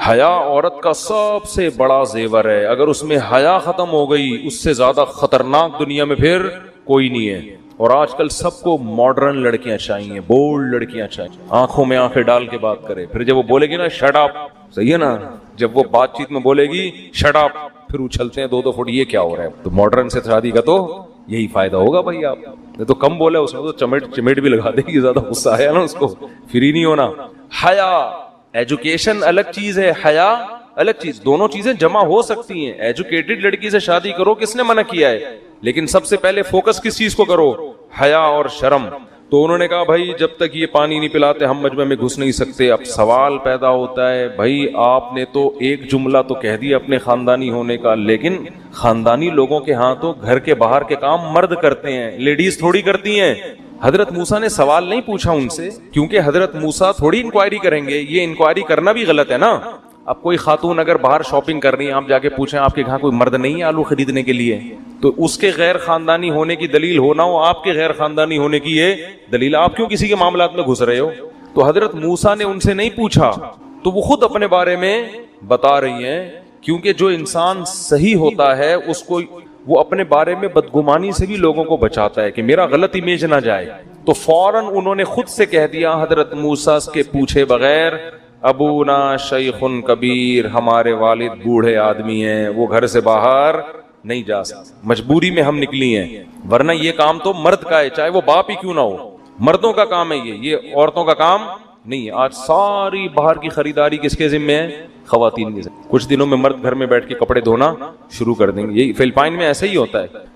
حیا عورت کا سب سے بڑا زیور ہے. اگر اس میں حیا ختم ہو گئی، اس سے زیادہ خطرناک دنیا میں پھر کوئی نہیں ہے. اور آج کل سب کو ماڈرن لڑکیاں چاہیے، بولڈ لڑکیاں چاہیے، آنکھوں میں آنکھیں ڈال کے بات کرے. پھر جب وہ بولے گی نا شٹ اپ، صحیح ہے نا، جب وہ بات چیت میں بولے گی شٹ اپ، پھر اچھلتے ہیں 2 فٹ، یہ کیا ہو رہا ہے؟ تو ماڈرن سے شادی کا تو یہی فائدہ ہوگا بھائی. آپ تو کم بولے، اس میں تو چمیٹ بھی لگا دے گی، زیادہ غصہ آیا نا اس کو. فری نہیں ہونا. حیا، ایجوکیشن الگ چیز ہے، حیا الگ چیز. دونوں چیزیں جمع ہو سکتی ہیں. ایجوکیٹڈ لڑکی سے شادی کرو، کس نے منع کیا ہے؟ لیکن سب سے پہلے فوکس کس چیز کو کرو؟ حیا اور شرم. تو انہوں نے کہا بھائی جب تک یہ پانی نہیں پلاتے ہم مجمع میں گھس نہیں سکتے. اب سوال پیدا ہوتا ہے بھائی آپ نے تو ایک جملہ تو کہہ دیا اپنے خاندانی ہونے کا, لیکن خاندانی لوگوں کے ہاں تو گھر کے باہر کے کام مرد کرتے ہیں, لیڈیز تھوڑی کرتی ہیں. حضرت موسیٰ نے سوال نہیں پوچھا ان سے, کیونکہ حضرت موسیٰ تھوڑی انکوائری کریں گے, یہ انکوائری کرنا بھی غلط ہے نا. اب کوئی خاتون اگر باہر شاپنگ کر رہی ہے, آپ جا کے پوچھیں آپ کے گھر کوئی مرد نہیں ہے آلو خریدنے کے لیے, تو اس کے غیر خاندانی ہونے کی دلیل ہونا ہو آپ کے غیر خاندانی ہونے کی یہ دلیل, آپ کیوں کسی کے معاملات میں گھس رہے ہو. تو حضرت موسیٰ نے ان سے نہیں پوچھا, تو وہ خود اپنے بارے میں بتا رہی ہیں, کیونکہ جو انسان صحیح ہوتا ہے اس کو وہ اپنے بارے میں بدگمانی سے بھی لوگوں کو بچاتا ہے کہ میرا غلط امیج نہ جائے. تو فوراً انہوں نے خود سے کہہ دیا حضرت موسیٰ کے پوچھے بغیر, ابونا شیخ کبیر, ہمارے والد بوڑھے آدمی ہیں, وہ گھر سے باہر نہیں جا سکتے, مجبوری میں ہم نکلی ہیں, ورنہ یہ کام تو مرد کا ہے, چاہے وہ باپ ہی کیوں نہ ہو. مردوں کا کام ہے یہ عورتوں کا کام نہیں ہے. آج ساری باہر کی خریداری کس کے ذمہ ہے؟ خواتین کے ذمہ. کچھ دنوں میں مرد گھر میں بیٹھ کے کپڑے دھونا شروع کر دیں گے. یہی فلپائن میں ایسے ہی ہوتا ہے.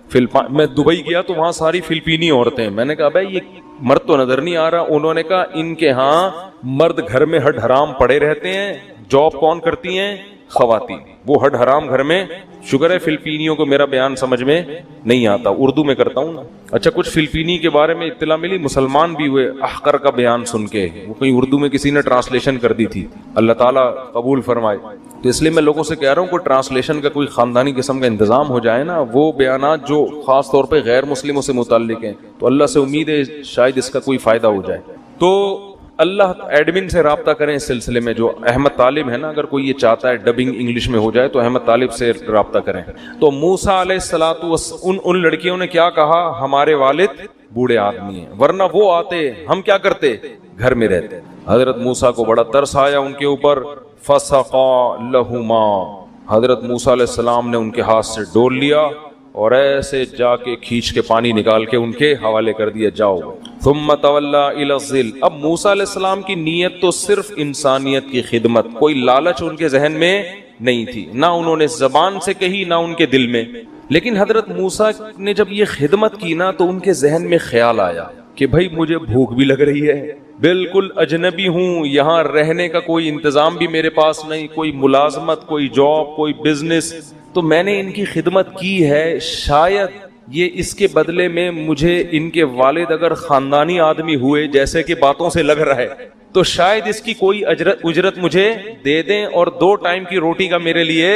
میں دبئی گیا تو وہاں ساری فلپینی عورتیں, میں نے کہا بھائی یہ مرد تو نظر نہیں آ رہا. انہوں نے کہا ان کے ہاں مرد گھر میں ہڈ حرام پڑے رہتے ہیں, جاب کون کرتی ہیں؟ خواتین. وہ ہڈ حرام گھر میں. شکر ہے فلپینیوں کو میرا بیان سمجھ میں نہیں آتا, اردو میں کرتا ہوں نا. اچھا کچھ فلپینی کے بارے میں اطلاع ملی, مسلمان بھی ہوئے احقر کا بیان سن کے, وہ کہیں اردو میں کسی نے ٹرانسلیشن کر دی تھی, اللہ تعالیٰ قبول فرمائے. تو اس لیے میں لوگوں سے کہہ رہا ہوں کوئی ٹرانسلیشن کا کوئی خاندانی قسم کا انتظام ہو جائے نا, وہ بیانات جو خاص طور پہ غیر مسلموں سے متعلق ہیں, تو اللہ سے امید ہے شاید اس کا کوئی فائدہ ہو جائے. تو اللہ ایڈمن سے رابطہ کریں اس سلسلے میں, جو احمد طالب ہے نا, اگر کوئی یہ چاہتا ہے ڈبنگ انگلش میں ہو جائے تو احمد طالب سے رابطہ کریں. تو موسیٰ علیہ الصلوۃ والسلام ان لڑکیوں نے کیا کہا, ہمارے والد بوڑھے آدمی ہیں, ورنہ وہ آتے ہم کیا کرتے, گھر میں رہتے. حضرت موسیٰ کو بڑا ترس آیا ان کے اوپر, فسقا لہما, حضرت موسیٰ علیہ السلام نے ان کے ہاتھ سے ڈول لیا اور ایسے جا کے کھینچ کے پانی نکال کے ان کے حوالے کر دیا, جاؤ. ثم تولی الی الظل. اب موسیٰ علیہ السلام کی نیت تو صرف انسانیت کی خدمت, کوئی لالچ ان کے ذہن میں نہیں تھی, نہ انہوں نے زبان سے کہی نہ ان کے دل میں. لیکن حضرت موسیٰ نے جب یہ خدمت کی نا تو ان کے ذہن میں خیال آیا کہ بھائی مجھے بھوک بھی لگ رہی ہے, بالکل اجنبی ہوں, یہاں رہنے کا کوئی انتظام بھی میرے پاس نہیں, کوئی ملازمت, کوئی جاب, کوئی بزنس, تو میں نے ان کی خدمت کی ہے, شاید یہ اس کے بدلے میں مجھے ان کے والد اگر خاندانی آدمی ہوئے جیسے کہ باتوں سے لگ رہا ہے تو شاید اس کی کوئی اجرت مجھے دے دیں اور 2 ٹائم کی روٹی کا میرے لیے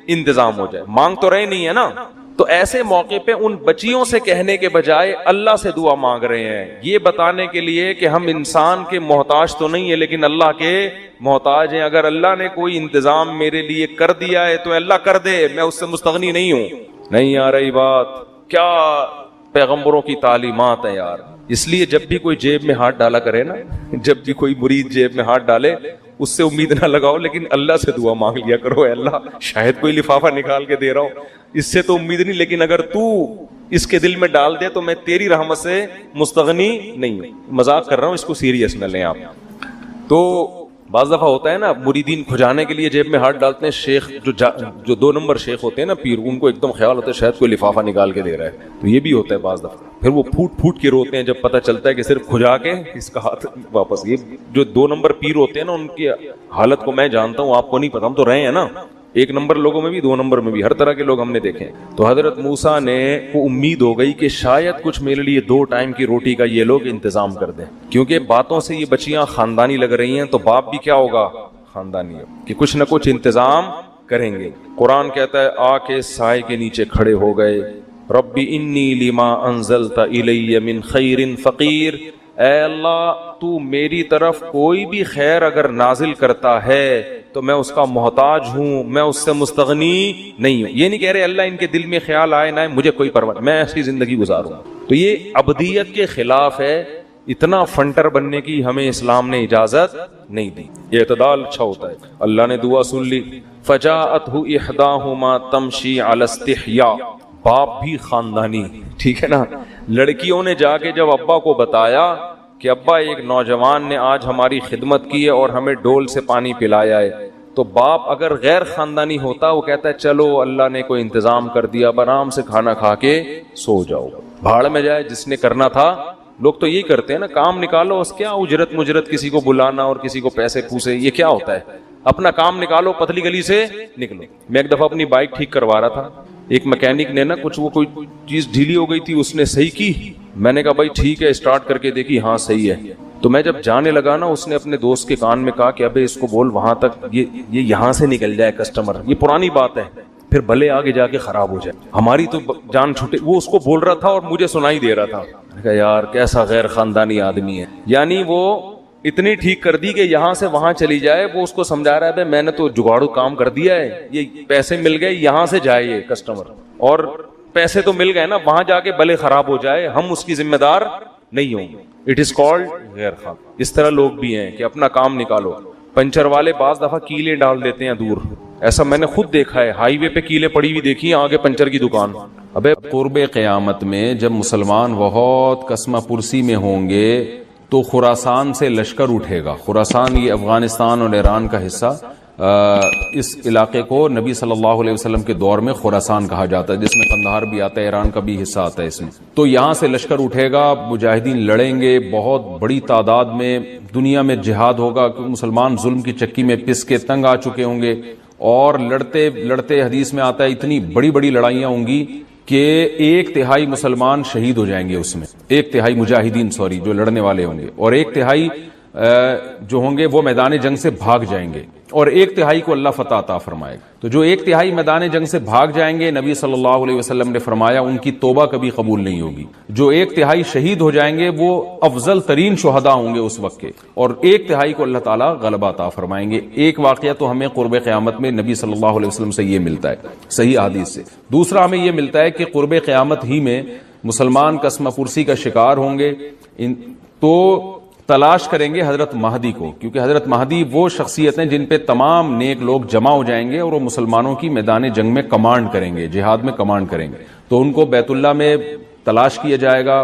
انتظام ہو جائے. مانگ تو رہے نہیں ہے نا. تو ایسے موقع پہ ان بچیوں سے کہنے کے بجائے اللہ سے دعا مانگ رہے ہیں, یہ بتانے کے لیے کہ ہم انسان کے محتاج تو نہیں ہے لیکن اللہ کے محتاج ہیں. اگر اللہ نے کوئی انتظام میرے لیے کر دیا ہے تو اللہ کر دے, میں اس سے مستغنی نہیں ہوں. نہیں آ رہی بات؟ کیا پیغمبروں کی تعلیمات ہیں یار. اس لیے جب بھی کوئی جیب میں ہاتھ ڈالا کرے نا, جب بھی کوئی مرید جیب میں ہاتھ ڈالے اس سے امید نہ لگاؤ, لیکن اللہ سے دعا مانگ لیا کرو, اے اللہ شاید کوئی لفافہ نکال کے دے رہا ہوں, اس سے تو امید نہیں, لیکن اگر تو اس کے دل میں ڈال دے تو میں تیری رحمت سے مستغنی نہیں ہوں. مذاق کر رہا ہوں, اس کو سیریس نہ لیں آپ. تو بعض دفعہ ہوتا ہے نا مریدین کھجانے کے لیے جیب میں ہاتھ ڈالتے ہیں, شیخ جو 2 نمبر شیخ ہوتے ہیں نا پیر, ان کو ایک دم خیال ہوتا ہے شاید کوئی لفافہ نکال کے دے رہا ہے, تو یہ بھی ہوتا ہے بعض دفعہ. پھر وہ پھوٹ کے روتے ہیں جب پتہ چلتا ہے کہ صرف کھجا کے اس کا ہاتھ واپس. یہ جو 2 نمبر پیر ہوتے ہیں نا, ان کی حالت کو میں جانتا ہوں, آپ کو نہیں پتا, ہم تو رہے ہیں نا. 1 نمبر لوگوں میں بھی 2 نمبر میں بھی ہر طرح کے لوگ ہم نے دیکھے. تو حضرت موسیٰ نے کو امید ہو گئی کہ شاید کچھ میرے لیے 2 ٹائم کی روٹی کا یہ لوگ انتظام کر دیں, کیونکہ باتوں سے یہ بچیاں خاندانی لگ رہی ہیں, تو باپ بھی کیا ہوگا, خاندانی ہے, کہ کچھ نہ کچھ انتظام کریں گے. قرآن کہتا ہے آ کے سائے کے نیچے کھڑے ہو گئے, ربی انی لما انزلت الی من خیر فقیر, اے اللہ تو میری طرف کوئی بھی خیر اگر نازل کرتا ہے تو میں اس کا محتاج ہوں, میں اس سے مستغنی نہیں ہوں. یہ نہیں کہہ رہے اللہ ان کے دل میں خیال آئے نہ مجھے کوئی پرواہ, میں ایسی زندگی گزاروں. تو یہ عبدیت کے خلاف ہے, اتنا فنٹر بننے کی ہمیں اسلام نے اجازت نہیں دی. یہ اعتدال اچھا ہوتا ہے. اللہ نے دعا سن لی, فجاءتہ احداہما تمشی علی استحیاء, باپ بھی خاندانی, ٹھیک ہے نا. لڑکیوں نے جا کے جب ابا کو بتایا کہ ابا ایک نوجوان نے آج ہماری خدمت کی ہے اور ہمیں ڈول سے پانی پلایا ہے, تو باپ اگر غیر خاندانی ہوتا وہ کہتا ہے چلو اللہ نے کوئی انتظام کر دیا, آرام سے کھانا کھا کے سو جاؤ, بھاڑ میں جائے, جس نے کرنا تھا لوگ تو یہی کرتے ہیں نا, کام نکالو, اس کیا اجرت مجرت کسی کو بلانا اور کسی کو پیسے پوسے, یہ کیا ہوتا ہے؟ اپنا کام نکالو, پتلی گلی سے نکلو. میں ایک دفعہ اپنی بائک ٹھیک کروا رہا تھا, ایک میکینک نے نا کچھ وہ کوئی چیز ڈھیلی ہو گئی تھی, اس نے صحیح کی. میں نے کہا بھائی ٹھیک ہے, اسٹارٹ کر کے دیکھی, ہاں صحیح ہے. تو میں جب جانے لگا نا, اس نے اپنے دوست کے کان میں کہا کہ ابے اس کو بول وہاں تک یہ یہاں سے نکل جائے کسٹمر. یہ پرانی بات ہے, پھر بھلے آگے جا کے خراب ہو جائے. ہماری تو جان چھوٹے. وہ اس کو بول رہا تھا اور مجھے سنائی دے رہا تھا. میں نے کہا یار کیسا غیر خاندانی آدمی ہے. یعنی وہ اتنی ٹھیک کر دی کہ یہاں سے وہاں چلی جائے. وہ اس کو سمجھا رہا ہے میں نے تو جگاڑو کام کر دیا ہے, یہ پیسے مل گئے, یہاں سے جائے یہ کسٹمر, اور پیسے تو مل گئے نا, وہاں جا کے بھلے خراب ہو جائے, ہم اس کی ذمہ دار نہیں ہوں گے. اٹ از کالڈ غیر خان. اس طرح لوگ بھی ہیں کہ اپنا کام نکالو. پنچر والے بعض دفعہ کیلیں ڈال دیتے ہیں دور, ایسا میں نے خود دیکھا ہے. ہائی وے پہ کیلیں پڑی ہوئی دیکھی, آگے پنچر کی دکان. ابے قرب قیامت میں جب مسلمان بہت کسمہ پرسی میں ہوں گے تو خراسان سے لشکر اٹھے گا. خراسان یہ افغانستان اور ایران کا حصہ, اس علاقے کو نبی صلی اللہ علیہ وسلم کے دور میں خراسان کہا جاتا ہے, جس میں قندھار بھی آتا ہے, ایران کا بھی حصہ آتا ہے اس میں. تو یہاں سے لشکر اٹھے گا, مجاہدین لڑیں گے بہت بڑی تعداد میں, دنیا میں جہاد ہوگا, کیونکہ مسلمان ظلم کی چکی میں پس کے تنگ آ چکے ہوں گے, اور لڑتے لڑتے حدیث میں آتا ہے اتنی بڑی بڑی لڑائیاں ہوں گی کہ 1/3 مسلمان شہید ہو جائیں گے اس میں. 1/3 مجاہدین جو لڑنے والے ہوں گے, اور 1/3 جو ہوں گے وہ میدان جنگ سے بھاگ جائیں گے, اور 1/3 کو اللہ فتح عطا فرمائے گا. تو جو 1/3 میدان جنگ سے بھاگ جائیں گے, نبی صلی اللہ علیہ وسلم نے فرمایا ان کی توبہ کبھی قبول نہیں ہوگی. جو 1/3 شہید ہو جائیں گے وہ افضل ترین شہداء ہوں گے اس وقت کے, اور 1/3 کو اللہ تعالیٰ غلبہ عطا فرمائیں گے. ایک واقعہ تو ہمیں قرب قیامت میں نبی صلی اللہ علیہ وسلم سے یہ ملتا ہے صحیح حدیث سے. دوسرا ہمیں یہ ملتا ہے کہ قرب قیامت ہی میں مسلمان کسمہ پرسی کا شکار ہوں گے, تو تلاش کریں گے حضرت مہدی کو, کیونکہ حضرت مہدی وہ شخصیت ہیں جن پہ تمام نیک لوگ جمع ہو جائیں گے, اور وہ مسلمانوں کی میدان جنگ میں کمانڈ کریں گے, جہاد میں کمانڈ کریں گے. تو ان کو بیت اللہ میں تلاش کیا جائے گا.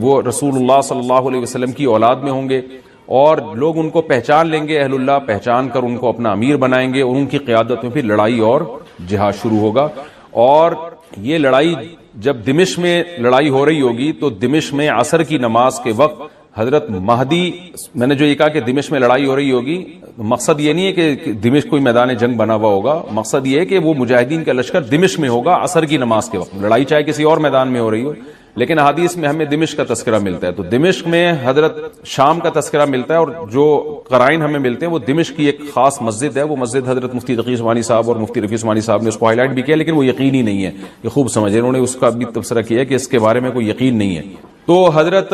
وہ رسول اللہ صلی اللہ علیہ وسلم کی اولاد میں ہوں گے, اور لوگ ان کو پہچان لیں گے, اہل اللہ پہچان کر ان کو اپنا امیر بنائیں گے, اور ان کی قیادت میں پھر لڑائی اور جہاد شروع ہوگا. اور یہ لڑائی جب دمشق میں لڑائی ہو رہی ہوگی, تو دمشق میں عصر کی نماز کے وقت حضرت مہدی, میں نے جو یہ کہا کہ دمشق میں لڑائی ہو رہی ہوگی, مقصد یہ نہیں ہے کہ دمشق کوئی میدان جنگ بنا ہوا ہوگا, مقصد یہ ہے کہ وہ مجاہدین کا لشکر دمشق میں ہوگا عصر کی نماز کے وقت. لڑائی چاہے کسی اور میدان میں ہو رہی ہو, لیکن احادیث میں ہمیں دمشق کا تذکرہ ملتا ہے. تو دمشق میں حضرت شام کا تذکرہ ملتا ہے, اور جو قرائن ہمیں ملتے ہیں وہ دمشق کی ایک خاص مسجد ہے. وہ مسجد حضرت مفتی تقی عثمانی صاحب اور مفتی رفیع عثمانی صاحب نے اس کو ہائی لائٹ بھی کیا, لیکن وہ یقینی نہیں ہے. یہ خوب سمجھے, انہوں نے اس کا بھی تبصرہ کیا کہ اس کے بارے میں کوئی یقین نہیں ہے. تو حضرت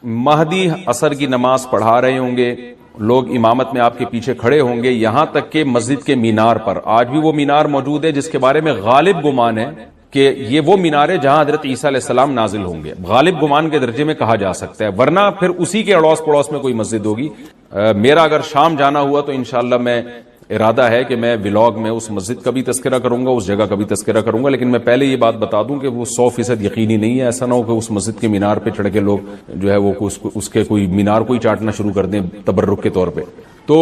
مہدی عصر کی نماز پڑھا رہے ہوں گے, لوگ امامت میں آپ کے پیچھے کھڑے ہوں گے, یہاں تک کہ مسجد کے مینار پر, آج بھی وہ مینار موجود ہے جس کے بارے میں غالب گمان ہے کہ یہ وہ مینار ہے جہاں حضرت عیسیٰ علیہ السلام نازل ہوں گے. غالب گمان کے درجے میں کہا جا سکتا ہے, ورنہ پھر اسی کے اڑوس پڑوس میں کوئی مسجد ہوگی. میرا اگر شام جانا ہوا تو انشاءاللہ میں ارادہ ہے کہ میں ولاگ میں اس مسجد کا بھی تذکرہ کروں گا, اس جگہ کا بھی تذکرہ کروں گا. لیکن میں پہلے یہ بات بتا دوں کہ وہ 100% یقینی نہیں ہے. ایسا نہ ہو کہ اس مسجد کے مینار پہ چڑھ کے لوگ جو ہے وہ اس کے کوئی مینار کو ہی چاٹنا شروع کر دیں تبرک کے طور پہ. تو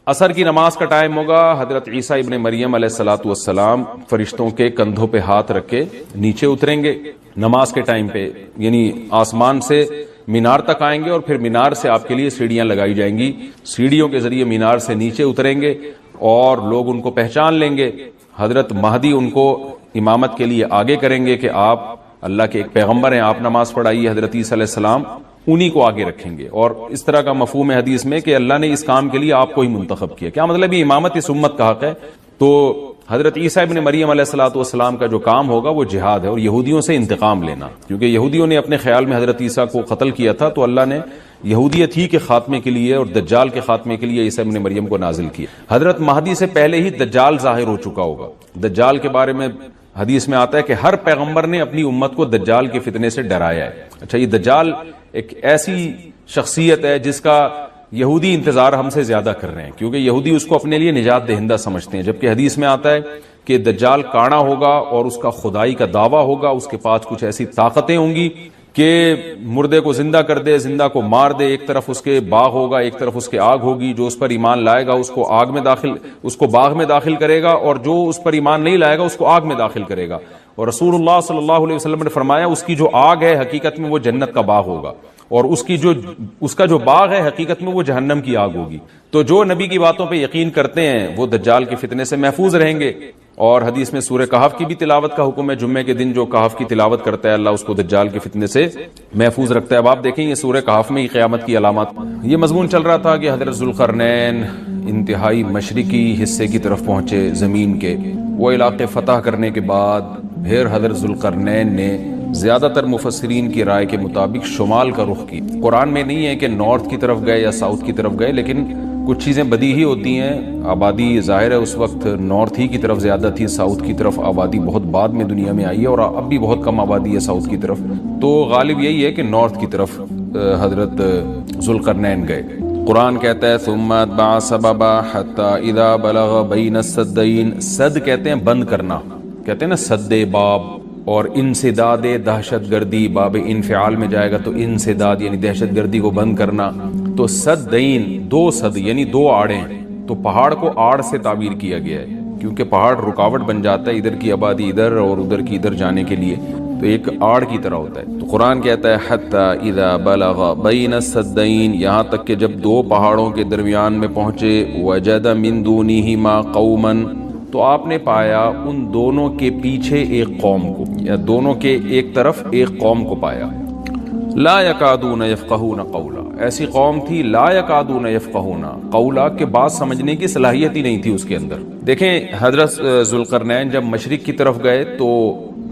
عصر کی نماز کا ٹائم ہوگا, حضرت عیسیٰ ابن مریم علیہ الصلوۃ والسلام فرشتوں کے کندھوں پہ ہاتھ رکھ کے نیچے اتریں گے نماز کے ٹائم پہ, یعنی آسمان سے مینار تک آئیں گے, اور پھر مینار سے آپ کے لیے سیڑھیاں لگائی جائیں گی. سیڑھیوں کے ذریعے مینار سے نیچے اتریں گے, اور لوگ ان کو پہچان لیں گے. حضرت مہدی ان کو امامت کے لیے آگے کریں گے کہ آپ اللہ کے ایک پیغمبر ہیں, آپ نماز پڑھائیے. حضرت عیسیٰ علیہ السلام انہی کو آگے رکھیں گے. اور اس طرح کا مفہوم ہے حدیث میں کہ اللہ نے اس کام کے لیے آپ کو ہی منتخب کیا. کیا مطلب یہ امامت اس امت کا حق ہے. تو حضرت عیسیٰ ابن مریم علیہ الصلوۃ والسلام کا جو کام ہوگا وہ جہاد ہے, اور یہودیوں سے انتقام لینا, کیونکہ یہودیوں نے اپنے خیال میں حضرت عیسیٰ کو قتل کیا تھا. تو اللہ نے یہودیت ہی کے خاتمے کے لیے اور دجال کے خاتمے کے لیے عیسیٰ ابن مریم کو نازل کیا. حضرت مہدی سے پہلے ہی دجال ظاہر ہو چکا ہوگا. دجال کے بارے میں حدیث میں آتا ہے کہ ہر پیغمبر نے اپنی امت کو دجال کے فتنے سے ڈرایا ہے. اچھا, یہ دجال ایک ایسی شخصیت ہے جس کا یہودی انتظار ہم سے زیادہ کر رہے ہیں, کیونکہ یہودی اس کو اپنے لیے نجات دہندہ سمجھتے ہیں, جبکہ حدیث میں آتا ہے کہ دجال کانا ہوگا اور اس کا خدائی کا دعویٰ ہوگا. اس کے پاس کچھ ایسی طاقتیں ہوں گی کہ مردے کو زندہ کر دے, زندہ کو مار دے. ایک طرف اس کے باغ ہوگا, ایک طرف اس کے آگ ہوگی. جو اس پر ایمان لائے گا اس کو باغ میں داخل کرے گا, اور جو اس پر ایمان نہیں لائے گا اس کو آگ میں داخل کرے گا. اور رسول اللہ صلی اللہ علیہ وسلم نے فرمایا اس کی جو آگ ہے حقیقت میں وہ جنت کا باغ ہوگا، اور اس کا جو باغ ہے حقیقت میں وہ جہنم کی آگ ہوگی۔ تو جو نبی کی باتوں پہ یقین کرتے ہیں وہ دجال کے فتنے سے محفوظ رہیں گے۔ اور حدیث میں سورہ کہف کی بھی تلاوت کا حکم ہے، جمعے کے دن جو کہف کی تلاوت کرتا ہے اللہ اس کو دجال کے فتنے سے محفوظ رکھتا ہے۔ اب آپ دیکھیں یہ سورہ کہف میں ہی قیامت کی علامات، یہ مضمون چل رہا تھا کہ حضرت ذوالقرنین انتہائی مشرقی حصے کی طرف پہنچے زمین کے، وہ علاقے فتح کرنے کے بعد پھر حضرت ذوالقرنین نے زیادہ تر مفسرین کی رائے کے مطابق شمال کا رخ کی۔ قرآن میں نہیں ہے کہ نارتھ کی طرف گئے یا ساؤتھ کی طرف گئے، لیکن کچھ چیزیں بدیہی ہوتی ہیں۔ آبادی ظاہر ہے اس وقت نارتھ ہی کی طرف زیادہ تھی، ساؤتھ کی طرف آبادی بہت بعد میں دنیا میں آئی ہے، اور اب بھی بہت کم آبادی ہے ساؤتھ کی طرف، تو غالب یہی ہے کہ نارتھ کی طرف حضرت ذوالقرنین گئے۔ قرآن کہتا ہے ثم اتبع سببا حتی اذا بلغ بین السدین، سد کہتے ہیں بند کرنا، کہتے ہیں نا سد باب، اور انسداد دہشت گردی، باب انفعال میں جائے گا تو انسداد یعنی دہشت گردی کو بند کرنا، تو سدین دو سد یعنی دو آڑیں، تو پہاڑ کو آڑ سے تعبیر کیا گیا ہے کیونکہ پہاڑ رکاوٹ بن جاتا ہے ادھر کی آبادی ادھر اور ادھر کی ادھر جانے کے لیے، تو ایک آڑ کی طرح ہوتا ہے۔ تو قرآن کہتا ہے حتی اذا بلغ بین السدین، یہاں تک کہ جب دو پہاڑوں کے درمیان میں پہنچے، وجد من دونہما قوما، تو آپ نے پایا ان دونوں کے پیچھے ایک قوم کو، یا دونوں کے ایک طرف ایک قوم کو پایا۔ لا یکادون یفقہون قولا، ایسی قوم تھی لا یکادون یفقہون قولا، کہ بات سمجھنے کی صلاحیت ہی نہیں تھی اس کے اندر۔ دیکھیں حضرت ذوالقرنین جب مشرق کی طرف گئے تو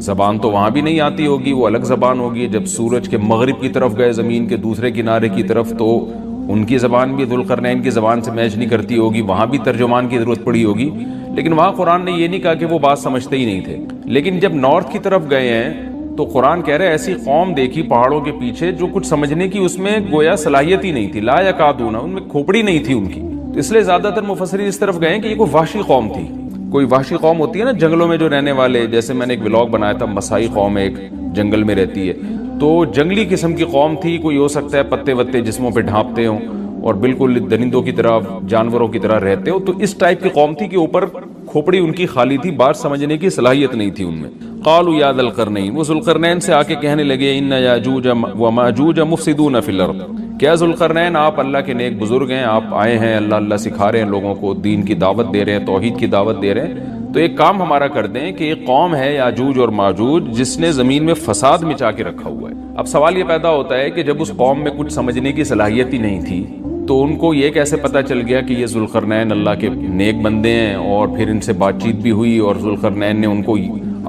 زبان تو وہاں بھی نہیں آتی ہوگی، وہ الگ زبان ہوگی۔ جب سورج کے مغرب کی طرف گئے زمین کے دوسرے کنارے کی طرف، تو ان کی زبان بھی ذوالقرنین کی زبان سے میچ نہیں کرتی ہوگی، وہاں بھی ترجمان کی ضرورت پڑی ہوگی، لیکن وہاں قرآن نے یہ نہیں کہا کہ وہ بات سمجھتے ہی نہیں تھے۔ لیکن جب نارتھ کی طرف گئے ہیں تو قرآن کہہ رہے ایسی قوم دیکھی پہاڑوں کے پیچھے جو کچھ سمجھنے کی اس میں گویا صلاحیت ہی نہیں تھی، لا یکادون، ان میں کھوپڑی نہیں تھی ان کی، تو اس لیے زیادہ تر مفسرین اس طرف گئے کہ یہ کوئی وحشی قوم تھی۔ کوئی وحشی قوم ہوتی ہے نا جنگلوں میں جو رہنے والے، جیسے میں نے ایک ولاگ بنایا تھا، مسائی قوم ایک جنگل میں رہتی ہے، تو جنگلی قسم کی قوم تھی، کوئی ہو سکتا ہے پتے وتے جسموں پہ ڈھانپتے ہوں اور بالکل درندوں کی طرح جانوروں کی طرح رہتے ہو، تو اس ٹائپ کی قوم تھی کہ اوپر کھوپڑی ان کی خالی تھی، بات سمجھنے کی صلاحیت نہیں تھی ان میں۔ قالوا یا ذا القرنین، وہ ذوالقرنین سے آ کے کہنے لگے ان یاجوج و ماجوج مفسدون فی الارض، کیا ذوالقرنین آپ اللہ کے نیک بزرگ ہیں، آپ آئے ہیں اللہ اللہ سکھا رہے ہیں لوگوں کو، دین کی دعوت دے رہے ہیں، توحید کی دعوت دے رہے ہیں، تو ایک کام ہمارا کر دیں کہ ایک قوم ہے یاجوج اور ماجوج جس نے زمین میں فساد مچا کے رکھا ہوا ہے۔ اب سوال یہ پیدا ہوتا ہے کہ جب اس قوم میں کچھ سمجھنے کی صلاحیت ہی نہیں تھی تو ان کو یہ کیسے پتہ چل گیا کہ یہ ذوالقرنین اللہ کے نیک بندے ہیں، اور پھر ان سے بات چیت بھی ہوئی اور ذوالقرنین نے ان کو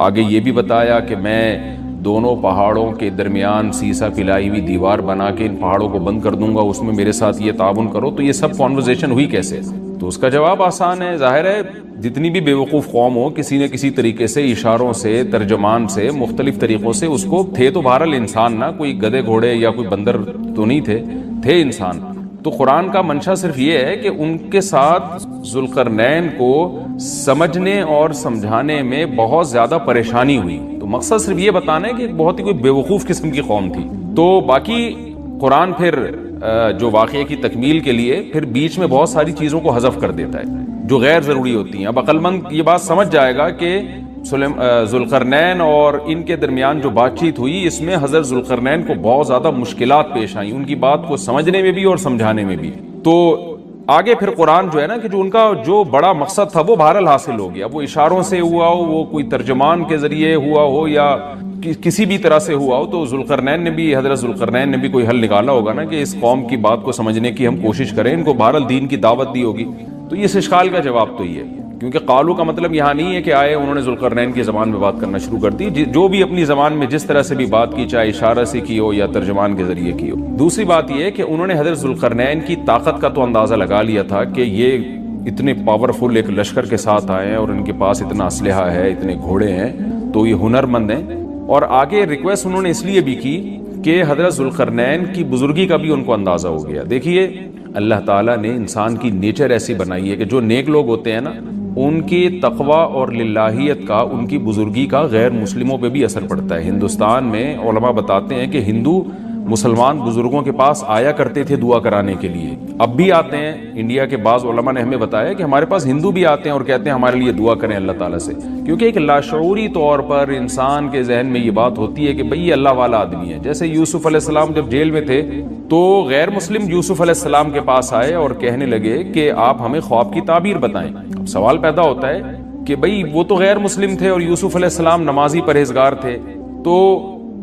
آگے یہ بھی بتایا کہ میں دونوں پہاڑوں کے درمیان سیسا پلائی ہوئی دیوار بنا کے ان پہاڑوں کو بند کر دوں گا، اس میں میرے ساتھ یہ تعاون کرو، تو یہ سب کانورزیشن ہوئی کیسے؟ تو اس کا جواب آسان ہے، ظاہر ہے جتنی بھی بیوقوف قوم ہو کسی نہ کسی طریقے سے اشاروں سے ترجمان سے مختلف طریقوں سے اس کو تھے تو بہرحال انسان، نہ کوئی گدھے گھوڑے یا کوئی بندر تو نہیں تھے انسان۔ تو قرآن کا منشا صرف یہ ہے کہ ان کے ساتھ ذوالقرنین کو سمجھنے اور سمجھانے میں بہت زیادہ پریشانی ہوئی، تو مقصد صرف یہ بتانا ہے کہ بہت ہی کوئی بیوقوف قسم کی قوم تھی۔ تو باقی قرآن پھر جو واقعے کی تکمیل کے لیے پھر بیچ میں بہت ساری چیزوں کو حذف کر دیتا ہے جو غیر ضروری ہوتی ہیں۔ اب عقل مند یہ بات سمجھ جائے گا کہ ذوالقرنین اور ان کے درمیان جو بات چیت ہوئی اس میں حضرت ذوالقرنین کو بہت زیادہ مشکلات پیش آئیں، ان کی بات کو سمجھنے میں بھی اور سمجھانے میں بھی۔ تو آگے پھر قرآن جو ہے نا کہ جو ان کا جو بڑا مقصد تھا وہ بہرحال حاصل ہو گیا، وہ اشاروں سے ہوا ہو، وہ کوئی ترجمان کے ذریعے ہوا ہو یا کسی بھی طرح سے ہوا ہو، تو حضرت ذوالقرنین نے بھی کوئی حل نکالا ہوگا نا کہ اس قوم کی بات کو سمجھنے کی ہم کوشش کریں، ان کو بہرحال دین کی دعوت دی ہوگی۔ تو اس اشکال کا جواب تو یہ ہے، کیونکہ قالو کا مطلب یہاں نہیں ہے کہ آئے انہوں نے ذوالقرنین کی زبان میں بات کرنا شروع کر دی، جو بھی اپنی زبان میں جس طرح سے بھی بات کی، چاہے اشارہ سے کی ہو یا ترجمان کے ذریعے کی ہو۔ دوسری بات یہ ہے کہ انہوں نے حضرت ذوالقرنین کی طاقت کا تو اندازہ لگا لیا تھا کہ یہ اتنے پاورفل ایک لشکر کے ساتھ آئے ہیں اور ان کے پاس اتنا اسلحہ ہے، اتنے گھوڑے ہیں، تو یہ ہنرمند ہیں۔ اور آگے ریکویسٹ انہوں نے اس لیے بھی کی کہ حضرت ذوالقرنین کی بزرگی کا بھی ان کو اندازہ ہو گیا۔ دیکھیے اللہ تعالیٰ نے انسان کی نیچر ایسی بنائی ہے کہ جو نیک لوگ ہوتے ہیں نا ان کی تقوی اور للہیت کا، ان کی بزرگی کا غیر مسلموں پہ بھی اثر پڑتا ہے۔ ہندوستان میں علماء بتاتے ہیں کہ ہندو مسلمان بزرگوں کے پاس آیا کرتے تھے دعا کرانے کے لیے، اب بھی آتے ہیں۔ انڈیا کے بعض علماء نے ہمیں بتایا کہ ہمارے پاس ہندو بھی آتے ہیں اور کہتے ہیں ہمارے لیے دعا کریں اللہ تعالیٰ سے، کیونکہ ایک لاشعوری طور پر انسان کے ذہن میں یہ بات ہوتی ہے کہ بھئی یہ اللہ والا آدمی ہے۔ جیسے یوسف علیہ السلام جب جیل میں تھے تو غیر مسلم یوسف علیہ السلام کے پاس آئے اور کہنے لگے کہ آپ ہمیں خواب کی تعبیر بتائیں۔ اب سوال پیدا ہوتا ہے کہ بھئی وہ تو غیر مسلم تھے اور یوسف علیہ السلام نمازی پرہیزگار تھے، تو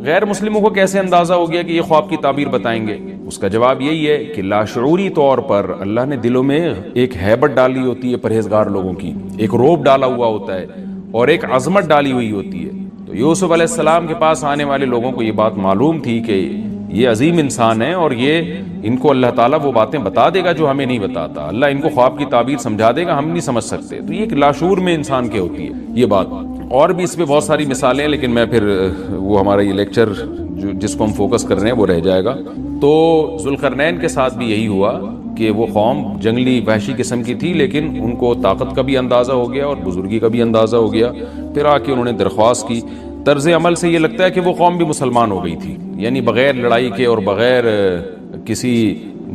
غیر مسلموں کو کیسے اندازہ ہو گیا کہ یہ خواب کی تعبیر بتائیں گے؟ اس کا جواب یہی ہے کہ لاشعوری طور پر اللہ نے دلوں میں ایک ہیبت ڈالی ہوتی ہے پرہیزگار لوگوں کی، ایک روب ڈالا ہوا ہوتا ہے اور ایک عظمت ڈالی ہوئی ہوتی ہے۔ تو یوسف علیہ السلام کے پاس آنے والے لوگوں کو یہ بات معلوم تھی کہ یہ عظیم انسان ہے اور یہ ان کو اللہ تعالیٰ وہ باتیں بتا دے گا جو ہمیں نہیں بتاتا، اللہ ان کو خواب کی تعبیر سمجھا دے گا، ہم نہیں سمجھ سکتے۔ تو یہ ایک لاشعور میں انسان کے ہوتی ہے یہ بات، اور بھی اس پہ بہت ساری مثالیں ہیں، لیکن میں پھر وہ ہمارا یہ لیکچر جس کو ہم فوکس کر رہے ہیں وہ رہ جائے گا۔ تو ذوالقرنین کے ساتھ بھی یہی ہوا کہ وہ قوم جنگلی وحشی قسم کی تھی، لیکن ان کو طاقت کا بھی اندازہ ہو گیا اور بزرگی کا بھی اندازہ ہو گیا۔ پھر آ کے انہوں نے درخواست کی۔ طرز عمل سے یہ لگتا ہے کہ وہ قوم بھی مسلمان ہو گئی تھی، یعنی بغیر لڑائی کے اور بغیر کسی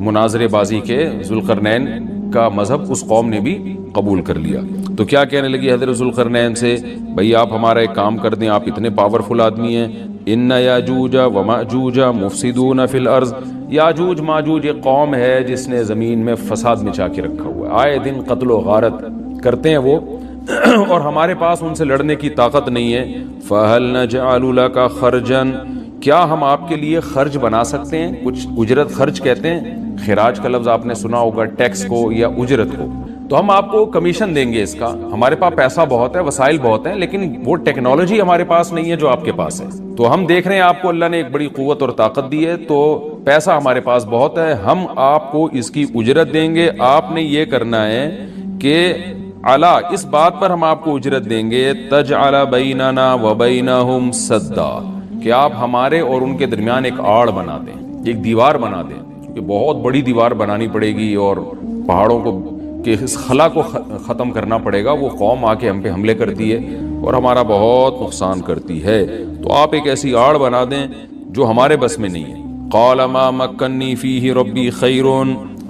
مناظرے بازی کے ذوالقرنین کا مذہب اس قوم نے بھی قبول کر لیا۔ تو کیا کہنے لگی حضرت ذوالقرنین سے؟ بھئی آپ ہمارا ایک کام کر دیں، آپ اتنے پاورفل آدمی ہیں، ان یاجوج و ماجوج مفسدون فی الارض، یاجوج ماجوج ایک قوم ہے جس نے زمین میں فساد مچا کے رکھا ہوا ہے، آئے دن قتل و غارت کرتے ہیں وہ، اور ہمارے پاس ان سے لڑنے کی طاقت نہیں ہے۔ فَهَلْ نَجْعَلُ لَكَ خَرْجًا، کیا ہم آپ کے لیے خرچ بنا سکتے ہیں؟ کچھ اجرت خرچ کہتے ہیں، خراج کا لفظ آپ نے سنا ہوگا، ٹیکس کو یا اجرت کو، تو ہم آپ کو کمیشن دیں گے اس کا، ہمارے پاس پیسہ بہت ہے، وسائل بہت ہیں، لیکن وہ ٹیکنالوجی ہمارے پاس نہیں ہے جو آپ کے پاس ہے۔ تو ہم دیکھ رہے ہیں آپ کو اللہ نے ایک بڑی قوت اور طاقت دی ہے، تو پیسہ ہمارے پاس بہت ہے، ہم آپ کو اس کی اجرت دیں گے۔ آپ نے یہ کرنا ہے کہ علا، اس بات پر ہم آپ کو اجرت دیں گے، تجعل بیننا و بینہم سدا، کہ آپ ہمارے اور ان کے درمیان ایک آڑ بنا دیں، ایک دیوار بنا دیں، کیونکہ بہت بڑی دیوار بنانی پڑے گی اور پہاڑوں کو کہ اس خلا کو ختم کرنا پڑے گا۔ وہ قوم آ کے ہم پہ حملے کرتی ہے اور ہمارا بہت نقصان کرتی ہے، تو آپ ایک ایسی آڑ بنا دیں جو ہمارے بس میں نہیں ہے۔ قال ما مکنی فیہ ربی خیر،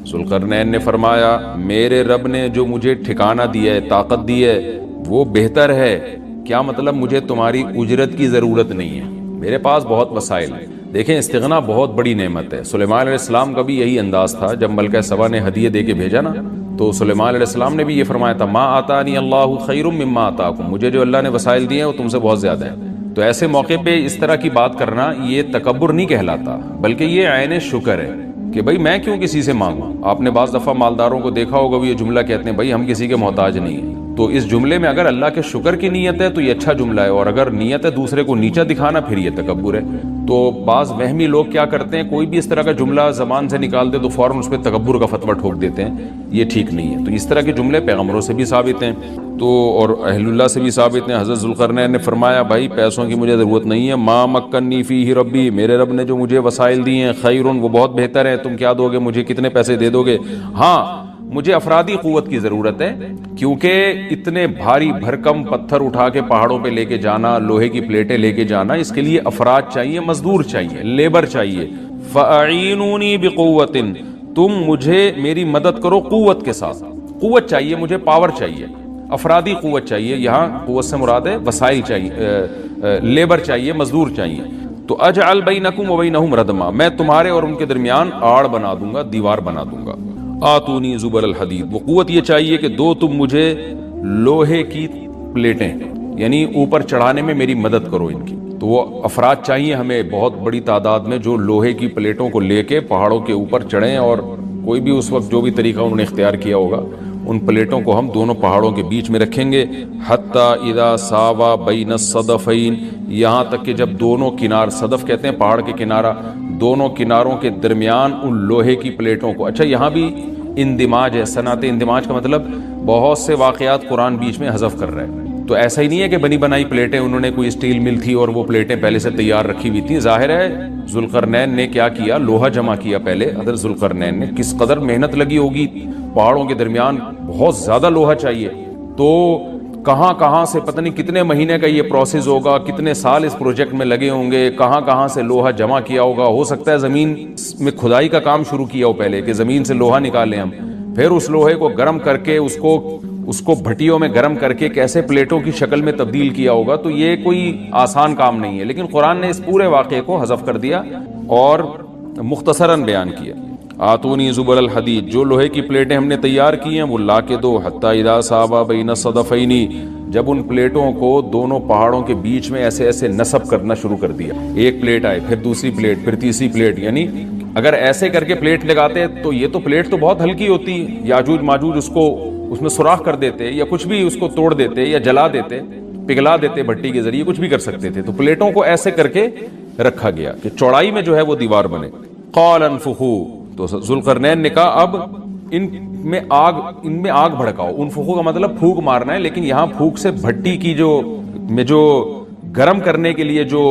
ذوالقرنین نے فرمایا میرے رب نے جو مجھے ٹھکانہ دیا ہے، طاقت دی ہے، وہ بہتر ہے۔ کیا مطلب؟ مجھے تمہاری اجرت کی ضرورت نہیں ہے، میرے پاس بہت وسائل ہیں۔ دیکھیں استغنا بہت بڑی نعمت ہے۔ سلیمان علیہ السلام کا بھی یہی انداز تھا، جب ملکہ سبا نے ہدیے دے کے بھیجا نا، تو سلیمان علیہ السلام نے بھی یہ فرمایا تھا، ما آتانی اللہ خیر مما آتاکم، مجھے جو اللہ نے وسائل دیے ہیں وہ تم سے بہت زیادہ ہیں۔ تو ایسے موقع پہ اس طرح کی بات کرنا یہ تکبر نہیں کہلاتا، بلکہ یہ عین شکر ہے کہ بھائی میں کیوں کسی سے مانگوں۔ آپ نے بعض دفعہ مالداروں کو دیکھا ہوگا، وہ یہ جملہ کہتے ہیں بھائی ہم کسی کے محتاج نہیں ہیں۔ تو اس جملے میں اگر اللہ کے شکر کی نیت ہے تو یہ اچھا جملہ ہے، اور اگر نیت ہے دوسرے کو نیچا دکھانا پھر یہ تکبر ہے۔ تو بعض وہمی لوگ کیا کرتے ہیں، کوئی بھی اس طرح کا جملہ زبان سے نکال دے تو فوراً اس پہ تکبر کا فتویٰ ٹھوک دیتے ہیں، یہ ٹھیک نہیں ہے۔ تو اس طرح کے جملے پیغمبروں سے بھی ثابت ہیں تو اور اہل اللہ سے بھی ثابت ہیں۔ حضرت ذوالقرنین نے فرمایا بھائی پیسوں کی مجھے ضرورت نہیں ہے، ما مکنی فیہ ربی، میرے رب نے جو مجھے وسائل دی ہیں، خیرون، وہ بہت بہتر ہیں۔ تم کیا دو گے مجھے، کتنے پیسے دے دو گے؟ ہاں مجھے افرادی قوت کی ضرورت ہے، کیونکہ اتنے بھاری بھرکم پتھر اٹھا کے پہاڑوں پہ لے کے جانا، لوہے کی پلیٹیں لے کے جانا، اس کے لیے افراد چاہیے، مزدور چاہیے، لیبر چاہیے۔ فَأَعِينُونِي بِقُوَّةٍ، تم مجھے میری مدد کرو قوت کے ساتھ، قوت چاہیے مجھے، پاور چاہیے، افرادی قوت چاہیے۔ یہاں قوت سے مراد ہے وسائل چاہیے، لیبر چاہیے، مزدور چاہیے۔ تو اجعل بینکم و بینہم ردما، میں تمہارے اور ان کے درمیان آڑ بنا دوں گا، دیوار بنا دوں گا۔ آتونی زبر الحدید، وہ قوت یہ چاہیے کہ دو تم مجھے لوہے کی پلیٹیں، یعنی اوپر چڑھانے میں میری مدد کرو ان کی۔ تو وہ افراد چاہیے ہمیں بہت بڑی تعداد میں جو لوہے کی پلیٹوں کو لے کے پہاڑوں کے اوپر چڑھیں، اور کوئی بھی اس وقت جو بھی طریقہ انہوں نے اختیار کیا ہوگا، ان پلیٹوں کو ہم دونوں پہاڑوں کے بیچ میں رکھیں گے۔ حتی اذا ساوا بین الصدفین، یہاں تک کہ جب دونوں کنار، صدف کہتے ہیں پہاڑ کے کنارہ، دونوں کناروں کے درمیان ان لوہے کی پلیٹوں کو۔ اچھا یہاں بھی اندماج ہے، صنعت اندماج کا مطلب بہت سے واقعات قرآن بیچ میں حذف کر رہا ہے۔ تو ایسا ہی نہیں ہے کہ بنی بنائی پلیٹیں، انہوں نے کوئی اسٹیل مل تھی اور وہ پلیٹیں پہلے سے تیار رکھی ہوئی تھیں۔ ظاہر ہے ذوالقرنین نے کیا کیا، لوہا جمع کیا پہلے۔ حضرت ذوالقرنین نے کس قدر محنت لگی ہوگی، پہاڑوں کے درمیان بہت زیادہ لوہا چاہیے، تو کہاں کہاں سے پتہ نہیں کتنے مہینے کا یہ پروسیس ہوگا, کتنے سال اس پروجیکٹ میں لگے ہوں گے, کہاں کہاں سے لوہا جمع کیا ہوگا. ہو سکتا ہے زمین میں کھدائی کا کام شروع کیا ہو پہلے, کہ زمین سے لوہا نکالیں ہم, پھر اس لوہے کو گرم کر کے اس کو بھٹیوں میں گرم کر کے کیسے پلیٹوں کی شکل میں تبدیل کیا ہوگا. تو یہ کوئی آسان کام نہیں ہے, لیکن قرآن نے اس پورے واقعے کو حذف کر دیا اور مختصراً بیان کیا. آتونی زبر الحدید, جو لوہے کی پلیٹیں ہم نے تیار کی ہیں وہ لا کے دو. حتی اذا ساوا بین الصدفین, جب ان پلیٹوں کو دونوں پہاڑوں کے بیچ میں ایسے ایسے نصب کرنا شروع کر دیا. ایک پلیٹ آئے, پھر دوسری پلیٹ, پھر تیسری پلیٹ. یعنی اگر ایسے کر کے پلیٹ لگاتے تو یہ تو پلیٹ تو بہت ہلکی ہوتی, یاجوج ماجوج اس میں سوراخ کر دیتے یا کچھ بھی اس کو توڑ دیتے یا جلا دیتے, پگھلا دیتے بھٹی کے ذریعے, کچھ بھی کر سکتے تھے. تو پلیٹوں کو ایسے کر کے رکھا گیا کہ چوڑائی میں جو ہے وہ دیوار بنے. قال انفخوا, تو ذوالقرنین نے کہا اب ان میں آگ بھڑکاؤ. انفخوا کا مطلب پھونک مارنا ہے, لیکن یہاں پھونک سے بھٹی کی جو گرم کرنے کے لیے جو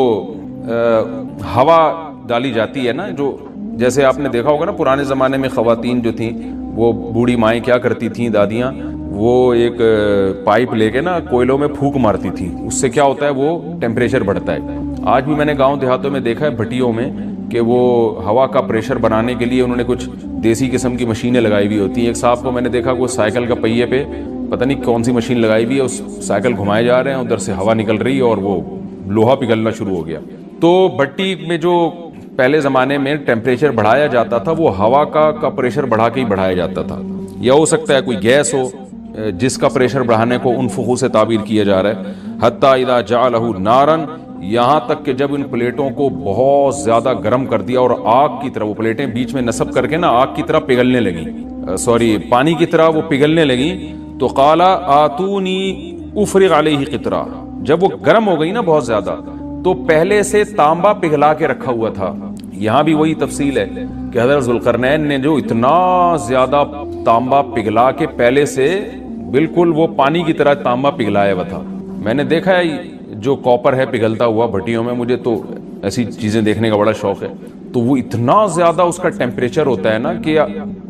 ہوا ڈالی جاتی ہے نا, جو جیسے آپ نے دیکھا ہوگا نا پرانے زمانے میں خواتین جو تھیں, وہ بوڑھی مائیں کیا کرتی تھیں, دادیاں, وہ ایک پائپ لے کے نا کوئلوں میں پھونک مارتی تھیں. اس سے کیا ہوتا ہے, وہ ٹیمپریچر بڑھتا ہے. آج بھی میں نے گاؤں دیہاتوں میں دیکھا ہے بھٹیوں میں کہ وہ ہوا کا پریشر بنانے کے لیے انہوں نے کچھ دیسی قسم کی مشینیں لگائی ہوئی ہوتی ہیں. ایک صاحب کو میں نے دیکھا وہ سائیکل کا پہیے پہ پتہ نہیں کون سی مشین لگائی ہوئی ہے, اس سائیکل گھمائے جا رہے ہیں, ادھر سے ہوا نکل رہی ہے اور وہ لوہا پگھلنا شروع ہو گیا. تو بھٹی میں جو پہلے زمانے میں ٹیمپریچر بڑھایا جاتا تھا وہ ہوا کا پریشر بڑھا کے ہی بڑھایا جاتا تھا, یا ہو سکتا ہے کوئی گیس ہو جس کا پریشر بڑھانے کو انفخو سے تعبیر کیا جا رہا ہے. حتی اذا جعلہ نارا, یہاں تک کہ جب ان پلیٹوں کو بہت زیادہ گرم کر دیا اور آگ کی طرح وہ پلیٹیں بیچ میں نصب کر کے نا آگ کی طرح پگھلنے لگیں, پانی کی طرح وہ پگھلنے لگیں. تو قال آتونی افرغ علیہ قطرہ, جب وہ گرم ہو گئی نا بہت زیادہ, تو پہلے سے تانبا پگھلا کے رکھا ہوا تھا. یہاں بھی وہی تفصیل ہے کہ حضرت ذوالقرنین نے جو اتنا زیادہ تانبا پگھلا کے پہلے سے بالکل وہ پانی کی طرح تانبا پگھلایا ہوا تھا. میں نے دیکھا ہے جو کاپر ہے پگھلتا ہوا بھٹیوں میں, مجھے تو ایسی چیزیں دیکھنے کا بڑا شوق ہے. تو وہ اتنا زیادہ اس کا ٹیمپریچر ہوتا ہے نا کہ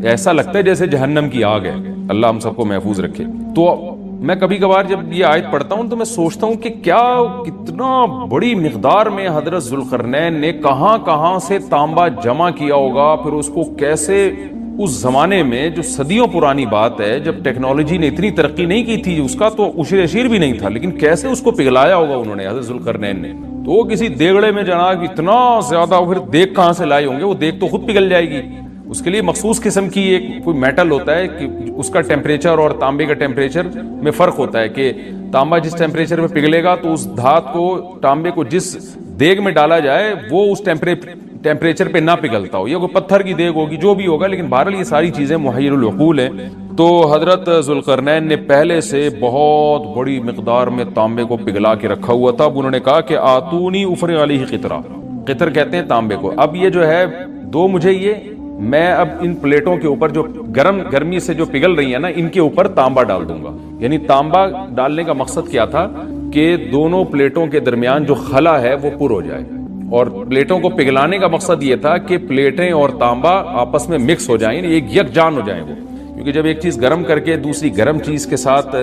ایسا لگتا ہے جیسے جہنم کی آگ ہے. اللہ ہم سب کو محفوظ رکھے. تو میں کبھی کبھار جب یہ آیت پڑھتا ہوں تو میں سوچتا ہوں کہ کیا کتنا بڑی مقدار میں حضرت ذوالقرنین نے کہاں کہاں سے تانبا جمع کیا ہوگا, پھر اس کو کیسے اس زمانے میں جو صدیوں پرانی بات ہے جب ٹیکنالوجی نے اتنی ترقی نہیں کی تھی, اس کا تو عشر اشیر بھی نہیں تھا, لیکن کیسے اس کو پگھلایا ہوگا انہوں نے حضرت ذوالقرنین نے. تو وہ کسی دیگڑے میں جناب اتنا زیادہ, پھر دیگ کہاں سے لائے ہوں گے, وہ دیگ تو خود پگھل جائے گی. اس کے لیے مخصوص قسم کی ایک کوئی میٹل ہوتا ہے کہ اس کا ٹیمپریچر اور تانبے کا ٹیمپریچر میں فرق ہوتا ہے, کہ تانبا جس ٹیمپریچر میں پگھلے گا تو اس دھات کو, تانبے کو جس دیگ میں ڈالا جائے وہ اس ٹیمپریچر پہ نہ پگھلتا ہو, یا کوئی پتھر کی دیگ ہوگی جو بھی ہوگا, لیکن بہرحال یہ ساری چیزیں محیر العقول ہیں. تو حضرت ذوالقرنین نے پہلے سے بہت بڑی مقدار میں تانبے کو پگھلا کے رکھا ہوا تھا. اب انہوں نے کہا کہ آتونی افرغ علیہ قطرہ, قطر کہتے ہیں تانبے کو. اب یہ جو ہے دو مجھے یہ, میں اب ان پلیٹوں کے اوپر جو گرمی سے جو پگھل رہی ہیں نا, ان کے اوپر تانبا ڈال دوں گا. یعنی تانبا ڈالنے کا مقصد کیا تھا کہ دونوں پلیٹوں کے درمیان جو خلا ہے وہ پر ہو جائے, اور پلیٹوں کو پگھلانے کا مقصد یہ تھا کہ پلیٹیں اور تانبا آپس میں مکس ہو جائیں, ایک یکجان ہو جائیں وہ. کیونکہ جب ایک چیز گرم کر کے دوسری گرم چیز کے ساتھ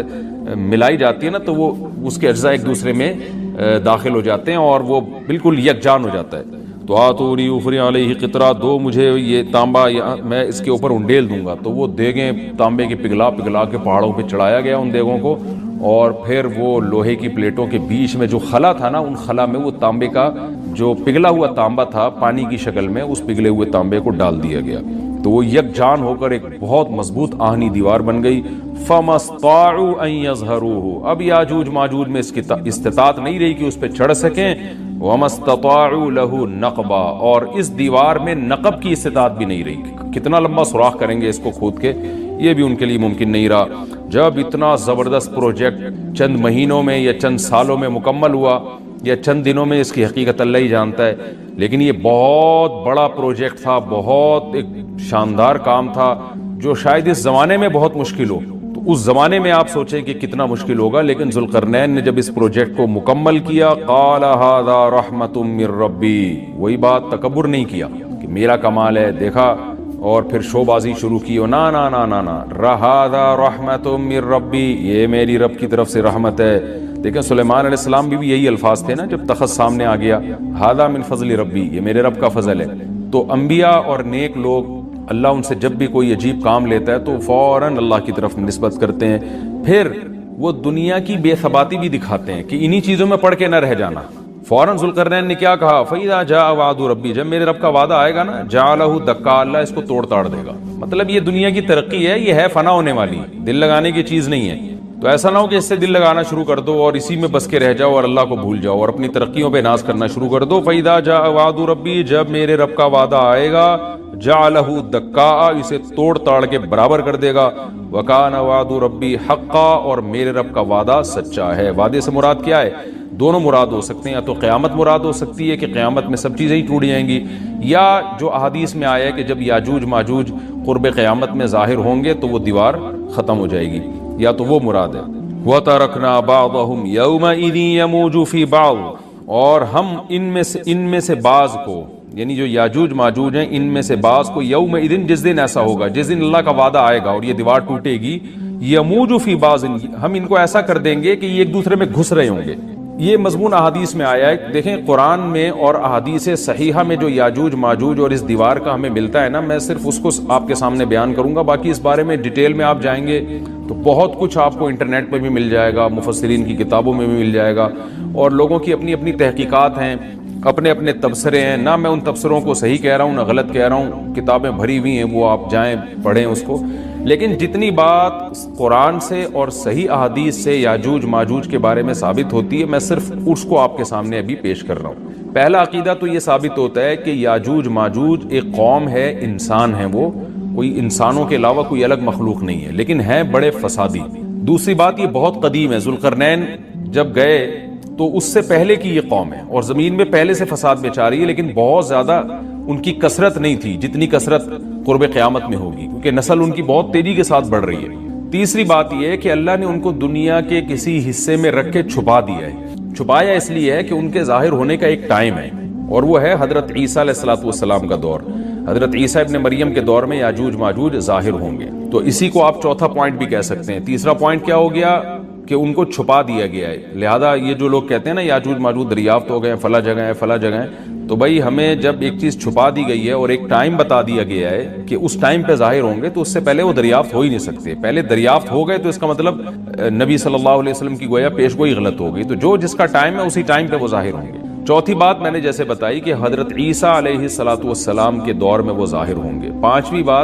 ملائی جاتی ہے نا, تو وہ اس کے اجزاء ایک دوسرے میں داخل ہو جاتے ہیں اور وہ بالکل یکجان ہو جاتا ہے. تو آتونی افرغ علیہ قطرہ, دو مجھے یہ تانبا, میں اس کے اوپر انڈیل دوں گا. تو وہ دیگیں تانبے کی پگھلا کے پہاڑوں پہ چڑھایا گیا ان دیگوں کو, اور پھر وہ لوہے کی پلیٹوں کے بیچ میں جو خلا تھا نا, ان خلا میں وہ تانبے کا جو پگھلا ہوا تانبا تھا پانی کی شکل میں, اس پگھلے ہوئے تانبے کو ڈال دیا گیا. تو وہ یکجان ہو کر ایک بہت مضبوط آہنی دیوار بن گئی. فَمَا اسْطَاعُوا أَن يَظْهَرُوهُ, اب یاجوج ماجوج میں اس کی استطاعت نہیں رہی کہ اس پہ چڑھ سکیں. وَمَا اسْتَطَاعُوا لَهُ نَقْبًا, اور اس دیوار میں نقب کی استطاعت بھی نہیں رہی. کتنا لمبا سوراخ کریں گے اس کو کھود کے, یہ بھی ان کے لیے ممکن نہیں رہا. جب اتنا زبردست پروجیکٹ چند مہینوں میں یا چند سالوں میں مکمل ہوا, یا چند دنوں میں, اس کی حقیقت اللہ ہی جانتا ہے, لیکن یہ بہت بڑا پروجیکٹ تھا, بہت ایک شاندار کام تھا جو شاید اس زمانے میں بہت مشکل ہو. تو اس زمانے میں آپ سوچیں کہ کتنا مشکل ہوگا, لیکن ذوالقرنین نے جب اس پروجیکٹ کو مکمل کیا, قال ھذا رحمۃ من ربی, وہی بات, تکبر نہیں کیا کہ میرا کمال ہے, دیکھا اور پھر شوبازی شروع کی، نا نا نا نا نا، رہذا رحمت من ربی، یہ میری رب کی طرف سے رحمت ہے۔ دیکھیں سلیمان علیہ السلام بھی یہی الفاظ تھے نا جب تخت سامنے آ گیا، ھذا من فضل ربی، یہ میرے رب کا فضل ہے۔ تو انبیاء اور نیک لوگ اللہ ان سے جب بھی کوئی عجیب کام لیتا ہے تو فوراً اللہ کی طرف نسبت کرتے ہیں۔ پھر وہ دنیا کی بے ثباتی بھی دکھاتے ہیں کہ انہی چیزوں میں پڑھ کے نہ رہ جانا۔ فوراً ذوالقرنین نے کیا کہا، فَإِذَا جَاءَ وَعْدُ رَبِّي، جب میرے رب کا وعدہ آئے گا نا، جَعَلَهُ دَكَّا، اللہ اس کو توڑ تاڑ دے گا۔ مطلب یہ دنیا کی ترقی ہے، یہ ہے فنا ہونے والی، دل لگانے کی چیز نہیں ہے۔ تو ایسا نہ ہو کہ اس سے دل لگانا شروع کر دو اور اسی میں بس کے رہ جاؤ اور اللہ کو بھول جاؤ اور اپنی ترقیوں پہ ناز کرنا شروع کر دو۔ فَإِذَا جَاءَ وَعْدُ رَبِّي، جب میرے رب کا وعدہ آئے گا، جَعَلَهُ دَكَّا، اسے توڑ تاڑ کے برابر کر دے گا۔ وَكَانَ وَعْدُ رَبِّي حَقًّا، اور میرے رب کا وعدہ سچا ہے۔ وعدے سے مراد کیا ہے؟ دونوں مراد ہو سکتے ہیں، یا تو قیامت مراد ہو سکتی ہے کہ قیامت میں سب چیزیں ہی ٹوٹ جائیں گی، یا جو احادیث میں آیا ہے کہ جب یاجوج ماجوج قرب قیامت میں ظاہر ہوں گے تو وہ دیوار ختم ہو جائے گی، یا تو وہ مراد ہے۔ وَتَرَكْنَا بَعْضَهُمْ يَوْمَئِذٍ يَمُوجُ فِي بَعْضٍ، اور ہم ان میں سے بعض کو، یعنی جو یاجوج ماجوج ہیں ان میں سے بعض کو، یومئذ، جس دن ایسا ہوگا، جس دن اللہ کا وعدہ آئے گا اور یہ دیوار ٹوٹے گی، یموج فی بعض، ہم ان کو ایسا کر دیں گے کہ یہ ایک دوسرے میں گھس رہے ہوں گے۔ یہ مضمون احادیث میں آیا ہے۔ دیکھیں قرآن میں اور احادیث صحیحہ میں جو یاجوج ماجوج اور اس دیوار کا ہمیں ملتا ہے نا، میں صرف اس کو آپ کے سامنے بیان کروں گا، باقی اس بارے میں ڈیٹیل میں آپ جائیں گے تو بہت کچھ آپ کو انٹرنیٹ پہ بھی مل جائے گا، مفسرین کی کتابوں میں بھی مل جائے گا، اور لوگوں کی اپنی اپنی تحقیقات ہیں، اپنے اپنے تبصرے ہیں۔ نہ میں ان تبصروں کو صحیح کہہ رہا ہوں نہ غلط کہہ رہا ہوں، کتابیں بھری ہوئی ہیں، وہ آپ جائیں پڑھیں اس کو، لیکن جتنی بات قرآن سے اور صحیح احادیث سے یاجوج ماجوج کے بارے میں ثابت ہوتی ہے، میں صرف اس کو آپ کے سامنے ابھی پیش کر رہا ہوں۔ پہلا عقیدہ تو یہ ثابت ہوتا ہے کہ یاجوج ماجوج ایک قوم ہے، انسان ہیں، وہ کوئی انسانوں کے علاوہ کوئی الگ مخلوق نہیں ہے، لیکن ہیں بڑے فسادی۔ دوسری بات یہ بہت قدیم ہے، ذوالقرنین جب گئے تو اس سے پہلے کی یہ قوم ہے اور زمین میں پہلے سے فساد مچا رہی ہے، لیکن بہت زیادہ ان کی کثرت نہیں تھی جتنی کثرت قرب قیامت میں ہوگی، کیونکہ نسل ان کی بہت تیزی کے ساتھ بڑھ رہی ہے۔ تیسری بات یہ ہے کہ اللہ نے ان کو دنیا کے کسی حصے میں رکھ کے چھپا دیا ہے۔ چھپایا اس لیے ہے کہ ان کے ظاہر ہونے کا ایک ٹائم ہے، اور وہ ہے حضرت عیسیٰ علیہ السلام کا دور۔ حضرت عیسیٰ ابن مریم کے دور میں یاجوج ماجوج ظاہر ہوں گے، تو اسی کو آپ چوتھا پوائنٹ بھی کہہ سکتے ہیں۔ تیسرا پوائنٹ کیا ہو گیا کہ ان کو چھپا دیا گیا ہے، لہذا یہ جو لوگ کہتے ہیں نا یاجوج ماجوج دریافت ہو گئے فلاں جگہ ہے فلاں جگہ ہے، تو بھائی ہمیں جب ایک چیز چھپا دی گئی ہے اور ایک ٹائم بتا دیا گیا ہے کہ اس ٹائم پہ ظاہر ہوں گے، تو اس سے پہلے وہ دریافت ہو ہی نہیں سکتے۔ پہلے دریافت ہو گئے تو اس کا مطلب نبی صلی اللہ علیہ وسلم کی گویا پیش گوئی غلط ہو گئی، تو جو جس کا ٹائم ہے اسی ٹائم پہ وہ ظاہر ہوں گے۔ چوتھی بات میں نے جیسے بتائی کہ حضرت عیسیٰ علیہ السلام کے دور میں وہ ظاہر ہوں گے۔ پانچویں بات